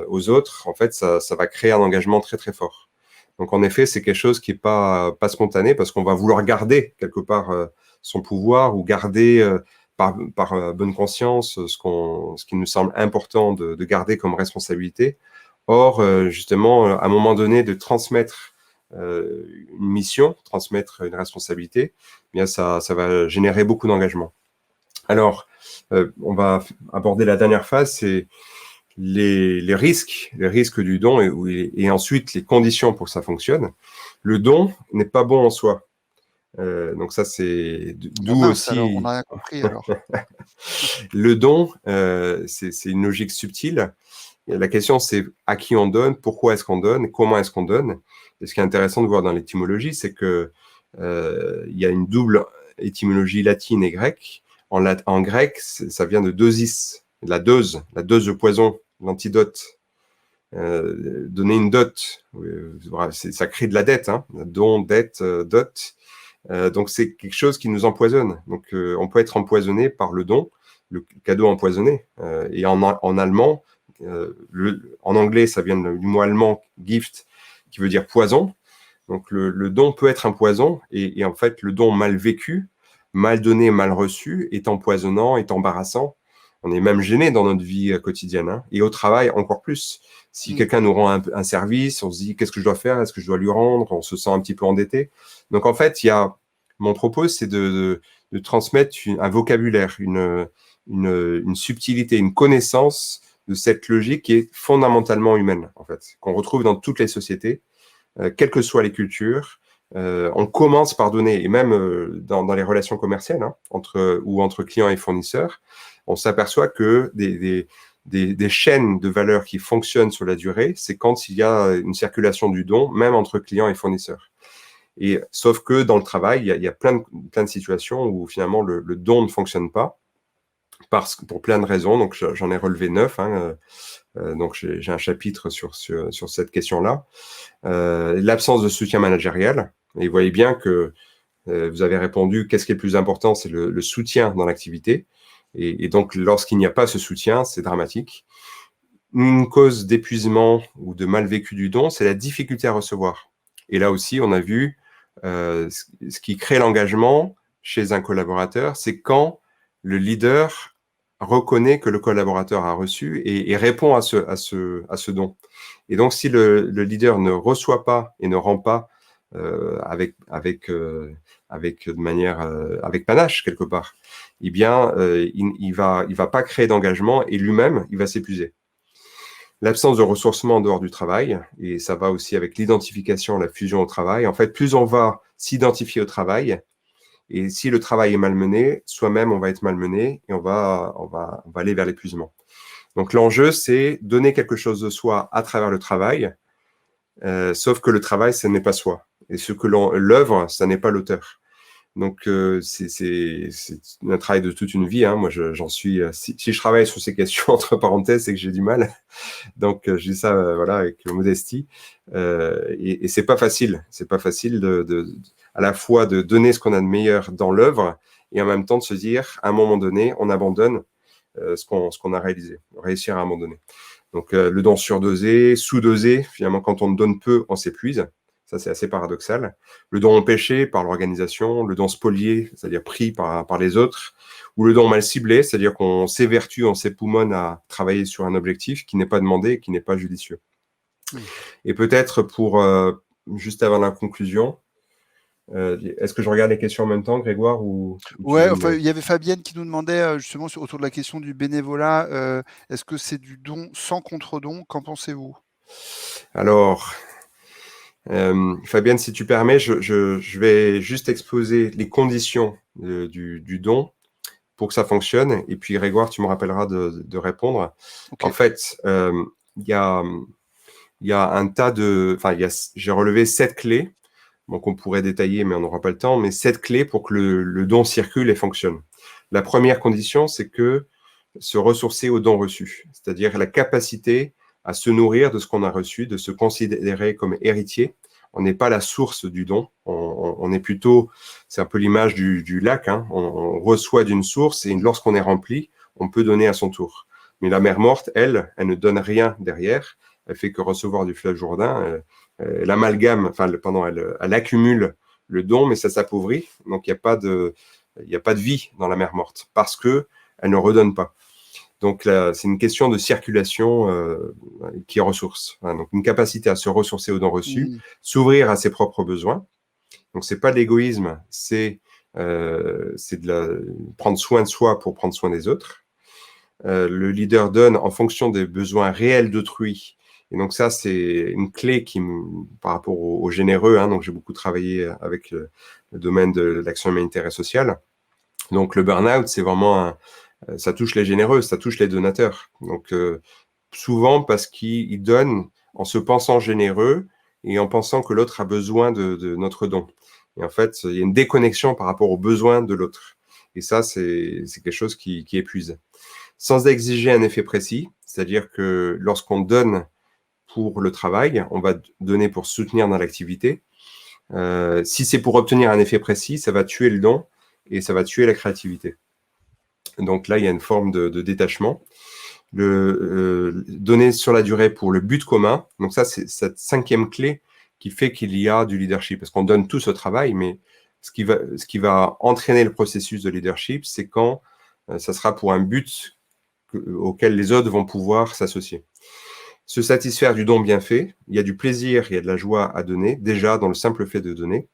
aux autres, en fait, ça va créer un engagement très, très fort. Donc, en effet, c'est quelque chose qui n'est pas spontané parce qu'on va vouloir garder quelque part son pouvoir ou garder par bonne conscience ce qui nous semble important de garder comme responsabilité. Or, justement, à un moment donné, de transmettre une mission, transmettre une responsabilité, eh bien ça va générer beaucoup d'engagement. Alors, on va aborder la dernière phase, c'est les risques du don et ensuite les conditions pour que ça fonctionne. Le don n'est pas bon en soi. Donc ça, c'est Ah d'où mince, alors on aussi n'a rien compris alors. le don, c'est une logique subtile. Et la question, c'est à qui on donne, pourquoi est-ce qu'on donne, comment est-ce qu'on donne. Et ce qui est intéressant de voir dans l'étymologie, c'est que il y a une double étymologie latine et grecque. En grec, ça vient de dosis, la dose de poison, l'antidote. Donner une dot, ça crée de la dette, hein, don, dette, dot. Donc c'est quelque chose qui nous empoisonne. Donc on peut être empoisonné par le don, le cadeau empoisonné. Et en allemand, en anglais, ça vient du mot allemand gift, qui veut dire poison. Donc le don peut être un poison, et en fait, le don mal vécu, mal donné, mal reçu, est empoisonnant, est embarrassant. On est même gêné dans notre vie quotidienne, hein. Et au travail, encore plus. Si quelqu'un nous rend un service, on se dit, qu'est-ce que je dois faire? Est-ce que je dois lui rendre? On se sent un petit peu endetté. Donc, en fait, mon propos, c'est de transmettre un vocabulaire, une subtilité, une connaissance de cette logique qui est fondamentalement humaine, en fait, qu'on retrouve dans toutes les sociétés, quelles que soient les cultures. On commence par donner, et même dans les relations commerciales, hein, entre clients et fournisseurs, on s'aperçoit que des chaînes de valeur qui fonctionnent sur la durée, c'est quand il y a une circulation du don, même entre clients et fournisseurs. Et sauf que dans le travail, il y a plein de situations où finalement le don ne fonctionne pas, pour plein de raisons. Donc j'en ai relevé 9. Hein, donc j'ai un chapitre sur cette question-là. L'absence de soutien managérial. Et vous voyez bien que vous avez répondu, qu'est-ce qui est le plus important? C'est le soutien dans l'activité. Et donc, lorsqu'il n'y a pas ce soutien, c'est dramatique. Une cause d'épuisement ou de mal vécu du don, c'est la difficulté à recevoir. Et là aussi, on a vu ce qui crée l'engagement chez un collaborateur, c'est quand le leader reconnaît que le collaborateur a reçu et répond à ce don. Et donc, si le leader ne reçoit pas et ne rend pas avec panache quelque part, eh bien, il va pas créer d'engagement, et lui-même, il va s'épuiser. L'absence de ressourcement en dehors du travail, et ça va aussi avec l'identification, la fusion au travail. En fait, plus on va s'identifier au travail, et si le travail est malmené, soi-même, on va être malmené, et on va aller vers l'épuisement. Donc, l'enjeu, c'est donner quelque chose de soi à travers le travail, sauf que le travail, ce n'est pas soi. Et l'œuvre, ça n'est pas l'auteur. Donc, c'est un travail de toute une vie, hein. Moi, j'en suis. Si je travaille sur ces questions, entre parenthèses, c'est que j'ai du mal. Donc, je dis ça, voilà, avec modestie. Et c'est pas facile. C'est pas facile à la fois de donner ce qu'on a de meilleur dans l'œuvre, et en même temps de se dire, à un moment donné, on abandonne ce qu'on a réalisé. Réussir à un moment donné. Donc, le don surdosé, sous-dosé, finalement, quand on donne peu, on s'épuise. Ça, c'est assez paradoxal. Le don empêché par l'organisation, le don spolié, c'est-à-dire pris par les autres, ou le don mal ciblé, c'est-à-dire qu'on s'évertue, on s'époumonne à travailler sur un objectif qui n'est pas demandé et qui n'est pas judicieux. Et peut-être pour, juste avant la conclusion, est-ce que je regarde les questions en même temps, Grégoire, ou Ouais, enfin, il y avait Fabienne qui nous demandait justement autour de la question du bénévolat, est-ce que c'est du don sans contre-don? Qu'en pensez-vous? Alors, Fabienne, si tu permets, je vais juste exposer les conditions du don pour que ça fonctionne. Et puis, Grégoire, tu me rappelleras de répondre. Okay. En fait, il y a un tas j'ai relevé 7 clés, donc on pourrait détailler, mais on n'aura pas le temps, mais 7 clés pour que le don circule et fonctionne. La première condition, c'est que se ressourcer au don reçu, c'est-à-dire la capacité à se nourrir de ce qu'on a reçu, de se considérer comme héritier. On n'est pas la source du don, on est plutôt, c'est un peu l'image du lac, hein. On reçoit d'une source, et lorsqu'on est rempli, on peut donner à son tour. Mais la mer morte, elle ne donne rien derrière, elle fait que recevoir du fleuve Jourdain, elle amalgame, elle accumule le don, mais ça s'appauvrit, donc il n'y a pas de vie dans la mer morte, parce que elle ne redonne pas. Donc là, c'est une question de circulation qui est ressource. Voilà, donc une capacité à se ressourcer aux dons reçus, s'ouvrir à ses propres besoins. Donc c'est pas de l'égoïsme, c'est prendre soin de soi pour prendre soin des autres. Le leader donne en fonction des besoins réels d'autrui. Et donc ça, c'est une clé par rapport aux généreux, hein. Donc j'ai beaucoup travaillé avec le domaine de l'action humanitaire et sociale. Donc le burn-out, c'est vraiment ça touche les généreux, ça touche les donateurs. Donc, souvent parce qu'ils donnent en se pensant généreux et en pensant que l'autre a besoin de notre don. Et en fait, il y a une déconnexion par rapport aux besoins de l'autre. Et ça, c'est quelque chose qui épuise. Sans exiger un effet précis, c'est-à-dire que lorsqu'on donne pour le travail, on va donner pour soutenir dans l'activité. Si c'est pour obtenir un effet précis, ça va tuer le don et ça va tuer la créativité. Donc là, il y a une forme de détachement. donner sur la durée pour le but commun. Donc ça, c'est cette cinquième clé qui fait qu'il y a du leadership. Parce qu'on donne tout ce travail, mais ce qui va entraîner le processus de leadership, c'est quand ça sera pour un but auquel les autres vont pouvoir s'associer. Se satisfaire du don bien fait, il y a du plaisir, il y a de la joie à donner, déjà dans le simple fait de donner.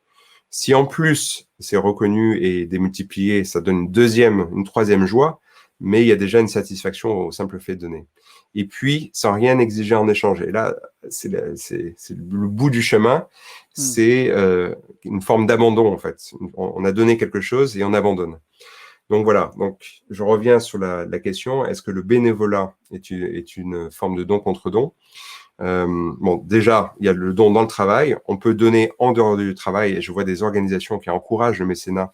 Si en plus c'est reconnu et démultiplié, ça donne une troisième joie, mais il y a déjà une satisfaction au simple fait de donner. Et puis, sans rien exiger en échange. Et là, c'est le bout du chemin, c'est une forme d'abandon en fait. On a donné quelque chose et on abandonne. Donc voilà, donc je reviens sur la question, est-ce que le bénévolat est une forme de don contre don? Bon, déjà, il y a le don dans le travail. On peut donner en dehors du travail, et je vois des organisations qui encouragent le mécénat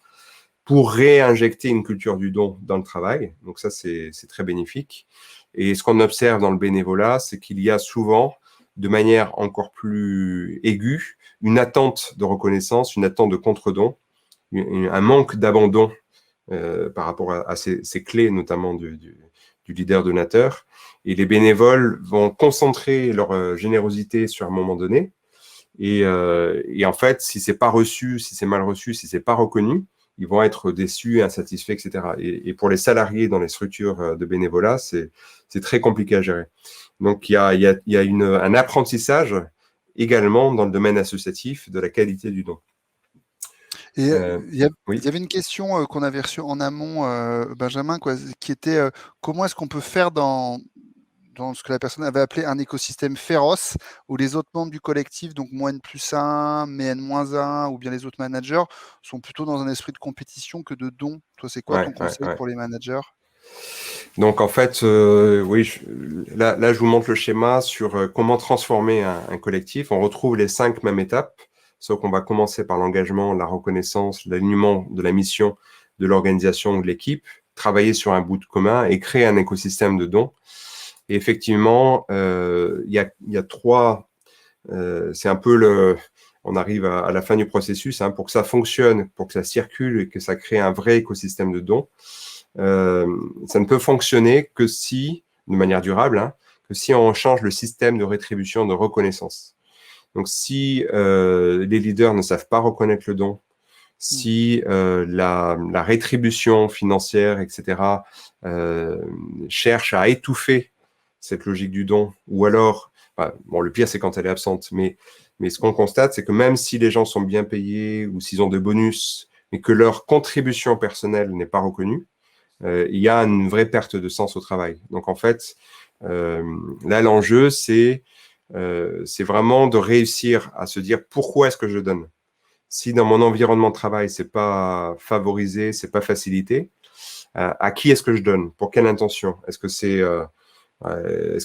pour réinjecter une culture du don dans le travail. Donc ça, c'est très bénéfique. Et ce qu'on observe dans le bénévolat, c'est qu'il y a souvent, de manière encore plus aiguë, une attente de reconnaissance, une attente de contre-don, un manque d'abandon par rapport à ces clés, notamment du leader donateur. Et les bénévoles vont concentrer leur générosité sur un moment donné. Et en fait, si c'est pas reçu, si c'est mal reçu, si c'est pas reconnu, ils vont être déçus, insatisfaits, etc. Et pour les salariés dans les structures de bénévolat, c'est très compliqué à gérer. Donc, il y a un apprentissage également dans le domaine associatif de la qualité du don. Et Oui. il y avait une question qu'on avait reçue en amont, Benjamin, quoi, qui était comment est-ce qu'on peut faire dans ce que la personne avait appelé un écosystème féroce, où les autres membres du collectif, donc moi N+1, mais N-1, ou bien les autres managers, sont plutôt dans un esprit de compétition que de don. Toi, c'est quoi ton conseil pour les managers? Donc en fait, oui, là, je vous montre le schéma sur comment transformer un collectif. On retrouve les 5 mêmes étapes, sauf qu'on va commencer par l'engagement, la reconnaissance, l'alignement de la mission de l'organisation ou de l'équipe, travailler sur un bout commun et créer un écosystème de dons. Et effectivement, il y a 3, c'est un peu on arrive à la fin du processus, hein, pour que ça fonctionne, pour que ça circule et que ça crée un vrai écosystème de dons. Ça ne peut fonctionner que si, de manière durable, hein, que si on change le système de rétribution, de reconnaissance. Donc, si les leaders ne savent pas reconnaître le don, si la rétribution financière, etc., cherche à étouffer cette logique du don, ou alors, bon, le pire, c'est quand elle est absente, mais ce qu'on constate, c'est que même si les gens sont bien payés ou s'ils ont de bonus, mais que leur contribution personnelle n'est pas reconnue, il y a une vraie perte de sens au travail. Donc, en fait, là, l'enjeu, c'est vraiment de réussir à se dire pourquoi est-ce que je donne. Si dans mon environnement de travail, c'est pas favorisé, c'est pas facilité, à qui est-ce que je donne? Pour quelle intention? Est-ce que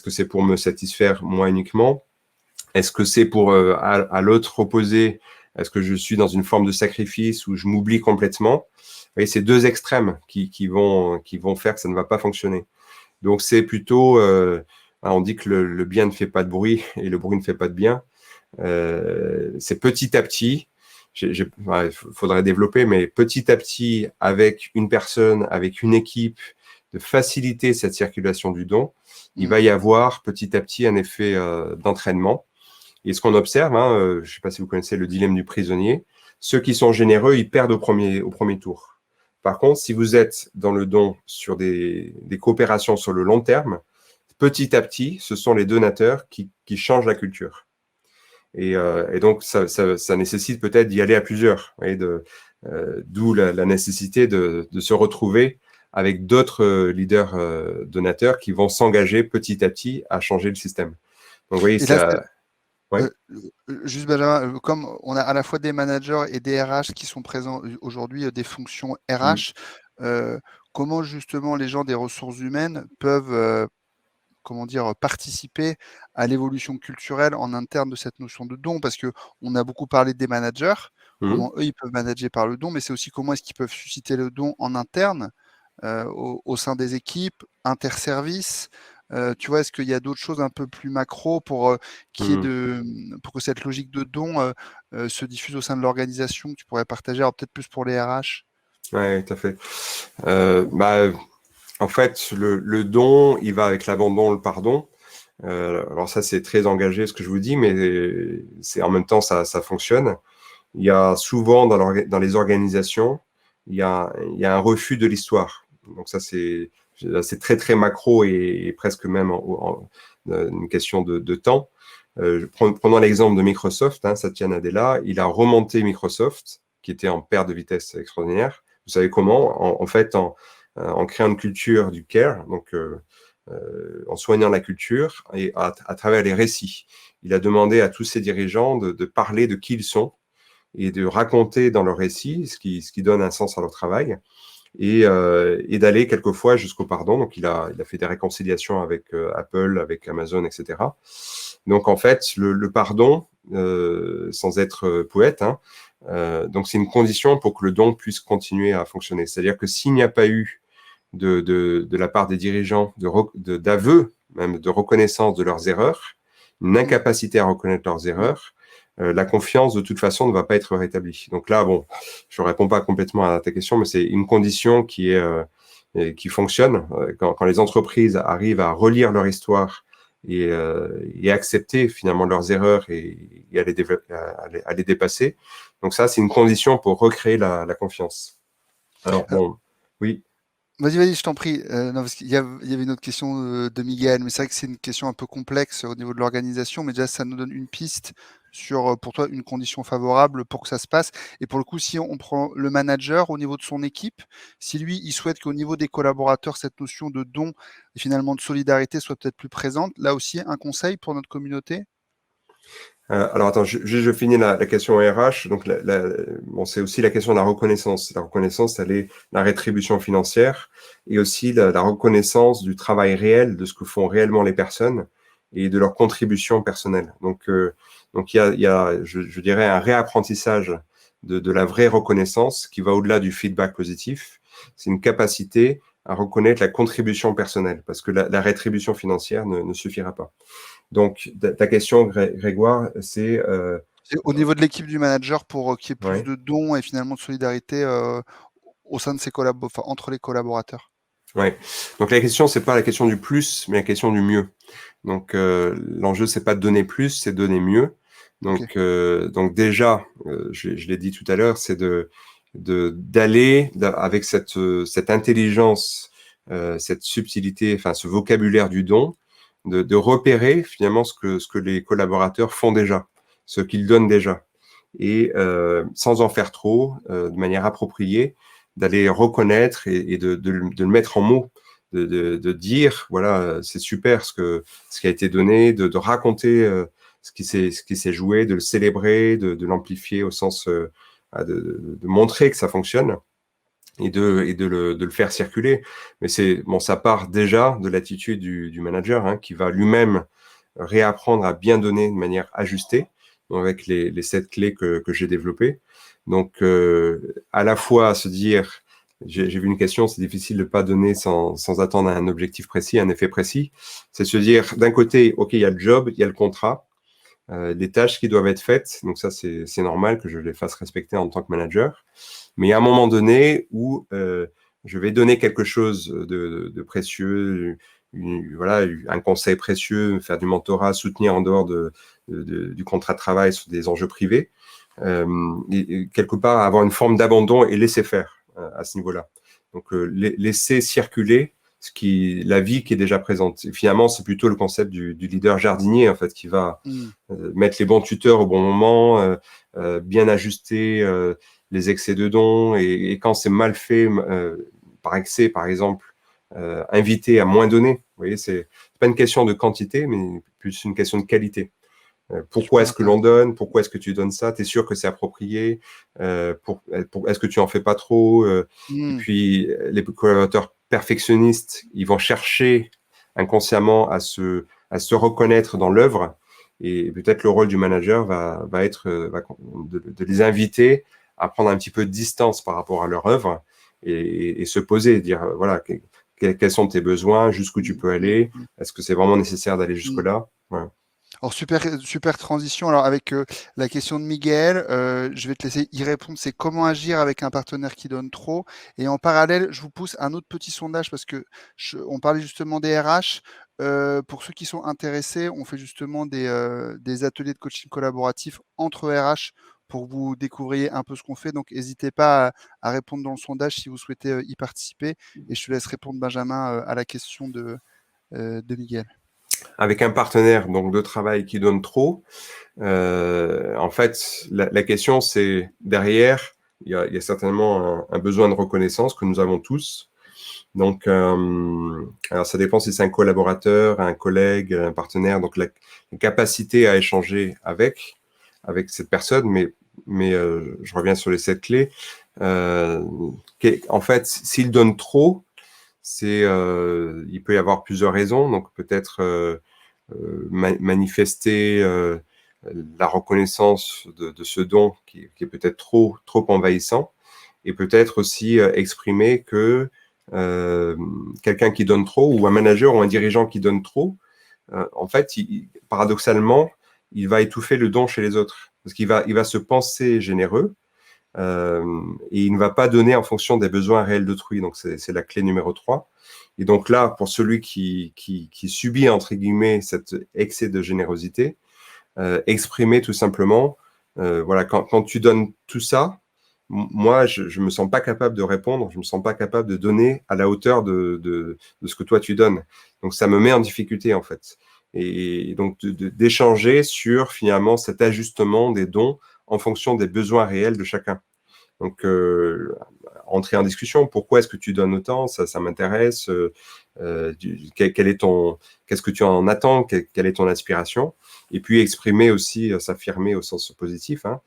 c'est pour me satisfaire moi uniquement? Est-ce que c'est pour à l'autre opposé? Est-ce que je suis dans une forme de sacrifice où je m'oublie complètement? Vous voyez, c'est 2 extrêmes qui vont faire que ça ne va pas fonctionner. Donc c'est plutôt, on dit que le bien ne fait pas de bruit et le bruit ne fait pas de bien. C'est petit à petit. Il faudrait développer, mais petit à petit, avec une personne, avec une équipe, de faciliter cette circulation du don, il va y avoir petit à petit un effet d'entraînement. Et ce qu'on observe, hein, je ne sais pas si vous connaissez le dilemme du prisonnier, ceux qui sont généreux, ils perdent au premier tour. Par contre, si vous êtes dans le don sur des coopérations sur le long terme, petit à petit, ce sont les donateurs qui changent la culture. Et donc, ça nécessite peut-être d'y aller à plusieurs, d'où la nécessité de se retrouver avec d'autres leaders donateurs qui vont s'engager petit à petit à changer le système. Donc, vous voyez, Et là, ça... Ouais. juste Benjamin, comme on a à la fois des managers et des RH qui sont présents aujourd'hui, des fonctions RH, comment justement les gens des ressources humaines peuvent comment dire, participer à l'évolution culturelle en interne de cette notion de don? Parce qu'on a beaucoup parlé des managers, comment eux, ils peuvent manager par le don, mais c'est aussi comment est-ce qu'ils peuvent susciter le don en interne, au sein des équipes, interservices. Tu vois, est-ce qu'il y a d'autres choses un peu plus macro pour pour que cette logique de don se diffuse au sein de l'organisation que tu pourrais partager? Alors peut-être plus pour les RH. Ouais, tout à fait. En fait, le don, il va avec l'abandon, le pardon. Alors ça, c'est très engagé ce que je vous dis, mais c'est en même temps, ça fonctionne. Il y a souvent dans les organisations, il y a un refus de l'histoire. Donc ça, c'est très, très macro et presque même une question de temps. Prenons l'exemple de Microsoft, hein, Satya Nadella, il a remonté Microsoft, qui était en perte de vitesse extraordinaire. Vous savez comment? En fait, en créant une culture du care, donc en soignant la culture et à travers les récits. Il a demandé à tous ses dirigeants de parler de qui ils sont et de raconter dans leur récit ce qui donne un sens à leur travail et d'aller quelquefois jusqu'au pardon. Donc, il a fait des réconciliations avec Apple, avec Amazon, etc. Donc, en fait, le pardon, sans être poète, hein, donc c'est une condition pour que le don puisse continuer à fonctionner. C'est-à-dire que s'il n'y a pas eu de la part des dirigeants d'aveu, même de reconnaissance de leurs erreurs, une incapacité à reconnaître leurs erreurs, la confiance, de toute façon, ne va pas être rétablie. Donc là, bon, je ne réponds pas complètement à ta question, mais c'est une condition qui fonctionne. Quand les entreprises arrivent à relire leur histoire et accepter finalement leurs erreurs et à les dépasser, donc ça, c'est une condition pour recréer la confiance. Alors, bon, oui. Vas-y, je t'en prie. Non, parce qu'il y avait une autre question de Miguel, mais c'est vrai que c'est une question un peu complexe au niveau de l'organisation, mais déjà, ça nous donne une piste sur, pour toi, une condition favorable pour que ça se passe. Et pour le coup, si on prend le manager au niveau de son équipe, si lui, il souhaite qu'au niveau des collaborateurs, cette notion de don et finalement de solidarité soit peut-être plus présente, là aussi, un conseil pour notre communauté? Alors attends, je finis la question RH. Donc, bon, c'est aussi la question de la reconnaissance. La reconnaissance, elle est la rétribution financière et aussi la reconnaissance du travail réel, de ce que font réellement les personnes et de leur contribution personnelle. Donc il y a je dirais, un réapprentissage de la vraie reconnaissance qui va au-delà du feedback positif. C'est une capacité à reconnaître la contribution personnelle parce que la rétribution financière ne suffira pas. Donc, ta question, Grégoire, c'est C'est au niveau de l'équipe du manager pour qu'il y ait plus ouais, de dons et finalement de solidarité au sein de enfin, entre les collaborateurs. ouais. Donc la question, c'est pas la question du plus, mais la question du mieux. Donc l'enjeu, c'est pas de donner plus, c'est donner mieux. Ok. Donc déjà, je l'ai dit tout à l'heure, c'est d'aller avec cette intelligence, cette subtilité, enfin ce vocabulaire du don, de repérer finalement ce que les collaborateurs font déjà, ce qu'ils donnent déjà, et sans en faire trop, de manière appropriée, d'aller reconnaître et de le mettre en mots, de dire, voilà, c'est super ce qui a été donné, de raconter ce qui s'est joué, de le célébrer, de l'amplifier au sens de montrer que ça fonctionne et de le faire circuler. Mais bon, ça part déjà de l'attitude du manager, hein, qui va lui-même réapprendre à bien donner de manière ajustée, avec les 7 clés que j'ai développées. Donc, à la fois se dire, j'ai vu une question, c'est difficile de ne pas donner sans attendre un objectif précis, un effet précis. C'est se dire, d'un côté, OK, il y a le job, il y a le contrat, les tâches qui doivent être faites. Donc ça, c'est normal que je les fasse respecter en tant que manager. Mais il y a un moment donné où je vais donner quelque chose de précieux, voilà, un conseil précieux, faire du mentorat, soutenir en dehors du contrat de travail sur des enjeux privés, et quelque part avoir une forme d'abandon et laisser faire à ce niveau-là. Donc laisser circuler la vie qui est déjà présente. Et finalement, c'est plutôt le concept du leader jardinier en fait qui va mettre les bons tuteurs au bon moment, bien ajuster les excès de dons et quand c'est mal fait par excès, par exemple, inviter à moins donner. Vous voyez, c'est pas une question de quantité, mais plus une question de qualité. Pourquoi Super est-ce que l'on intéressant. donne? Pourquoi est-ce que tu donnes ça? Tu es sûr que c'est approprié? Est-ce que tu en fais pas trop? Et Hmm. puis, les collaborateurs perfectionnistes, ils vont chercher inconsciemment à se reconnaître dans l'œuvre. Et peut-être le rôle du manager va être de les inviter à prendre un petit peu de distance par rapport à leur œuvre et se poser, dire, voilà, quels sont tes besoins, jusqu'où tu peux aller, est-ce que c'est vraiment nécessaire d'aller Hmm. jusque-là? Voilà. Alors super transition. Alors avec la question de Miguel, je vais te laisser y répondre. C'est comment agir avec un partenaire qui donne trop. Et en parallèle, je vous pousse un autre petit sondage parce que on parlait justement des RH. Pour ceux qui sont intéressés, on fait justement des ateliers de coaching collaboratif entre RH pour que vous découvriez un peu ce qu'on fait. Donc n'hésitez pas à répondre dans le sondage si vous souhaitez y participer. Et je te laisse répondre, Benjamin, à la question de Miguel. Avec un partenaire donc de travail qui donne trop, en fait, la question c'est derrière, il y a certainement un besoin de reconnaissance que nous avons tous. Donc, alors ça dépend si c'est un collaborateur, un collègue, un partenaire. Donc, la capacité à échanger avec cette personne, mais je reviens sur les 7 clés. En fait, s'il donne trop, il peut y avoir plusieurs raisons. Donc, peut-être manifester la reconnaissance de ce don qui est peut-être trop envahissant, et peut-être aussi exprimer que quelqu'un qui donne trop, ou un manager ou un dirigeant qui donne trop, en fait, paradoxalement, il va étouffer le don chez les autres. Parce qu'il va se penser généreux, et il ne va pas donner en fonction des besoins réels d'autrui. Donc, c'est la clé numéro 3. Et donc là, pour celui qui subit, entre guillemets, cet excès de générosité, exprimer tout simplement, voilà, quand tu donnes tout ça, moi, je me sens pas capable de répondre, je me sens pas capable de donner à la hauteur de ce que toi tu donnes. Donc, ça me met en difficulté, en fait. Et donc, d'échanger sur, finalement, cet ajustement des dons en fonction des besoins réels de chacun. Donc, entrer en discussion, pourquoi est-ce que tu donnes autant, ça m'intéresse, qu'est-ce que tu en attends, quelle est ton aspiration, et puis exprimer aussi, s'affirmer au sens positif, hein,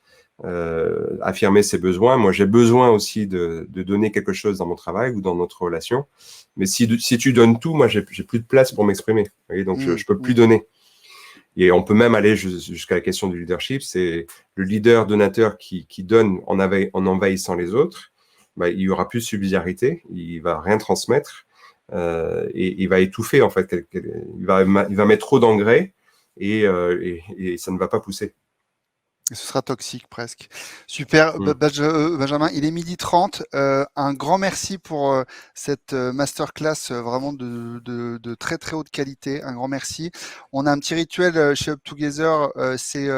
affirmer ses besoins. Moi, j'ai besoin aussi de donner quelque chose dans mon travail ou dans notre relation, mais si tu donnes tout, moi, j'ai plus de place pour m'exprimer, donc je peux plus donner. Et on peut même aller jusqu'à la question du leadership, c'est le leader donateur qui donne en envahissant les autres, bah, il y aura plus de subsidiarité, il va rien transmettre, et il va étouffer, en fait, il va mettre trop d'engrais, et ça ne va pas pousser. Ce sera toxique presque. Super, Benjamin, il est 12h30. Un grand merci pour cette masterclass vraiment de très très haute qualité. Un grand merci. On a un petit rituel chez Up Together. C'est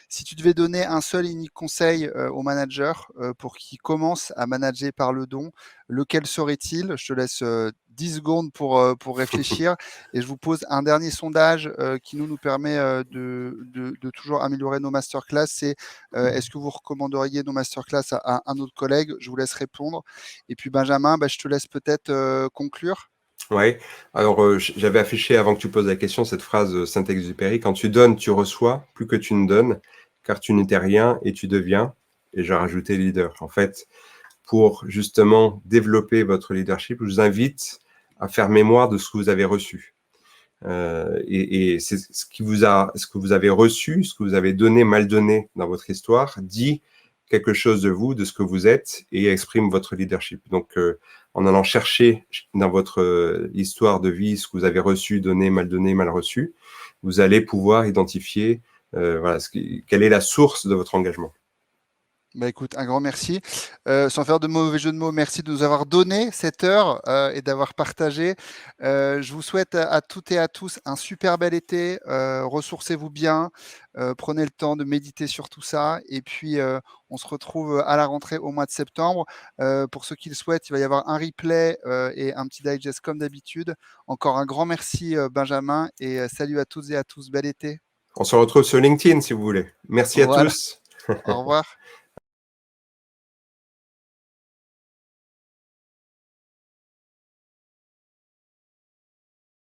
si tu devais donner un seul et unique conseil au manager pour qu'il commence à manager par le don, lequel serait-il? Je te laisse 10 secondes pour réfléchir. Et je vous pose un dernier sondage qui nous permet de toujours améliorer nos masterclass. C'est est-ce que vous recommanderiez nos masterclass à un autre collègue? Je vous laisse répondre. Et puis Benjamin, je te laisse peut-être conclure. Oui, alors j'avais affiché avant que tu poses la question cette phrase de Saint-Exupéry, quand tu donnes, tu reçois, plus que tu ne donnes, car tu n'étais rien et tu deviens, et j'ai rajouté leader. En fait, pour justement développer votre leadership, je vous invite à faire mémoire de ce que vous avez reçu. Et c'est ce que vous avez reçu, ce que vous avez donné, mal donné dans votre histoire, dit quelque chose de vous, de ce que vous êtes, et exprime votre leadership. Donc, en allant chercher dans votre histoire de vie ce que vous avez reçu, donné, mal reçu, vous allez pouvoir identifier voilà, quelle est la source de votre engagement. Écoute, un grand merci. Sans faire de mauvais jeu de mots, merci de nous avoir donné cette heure et d'avoir partagé. Je vous souhaite à toutes et à tous un super bel été. Ressourcez-vous bien. Prenez le temps de méditer sur tout ça. Et puis, on se retrouve à la rentrée au mois de septembre. Pour ceux qui le souhaitent, il va y avoir un replay et un petit digest comme d'habitude. Encore un grand merci, Benjamin. Et salut à toutes et à tous. Bel été. On se retrouve sur LinkedIn si vous voulez. Merci à Voilà. tous. Au revoir.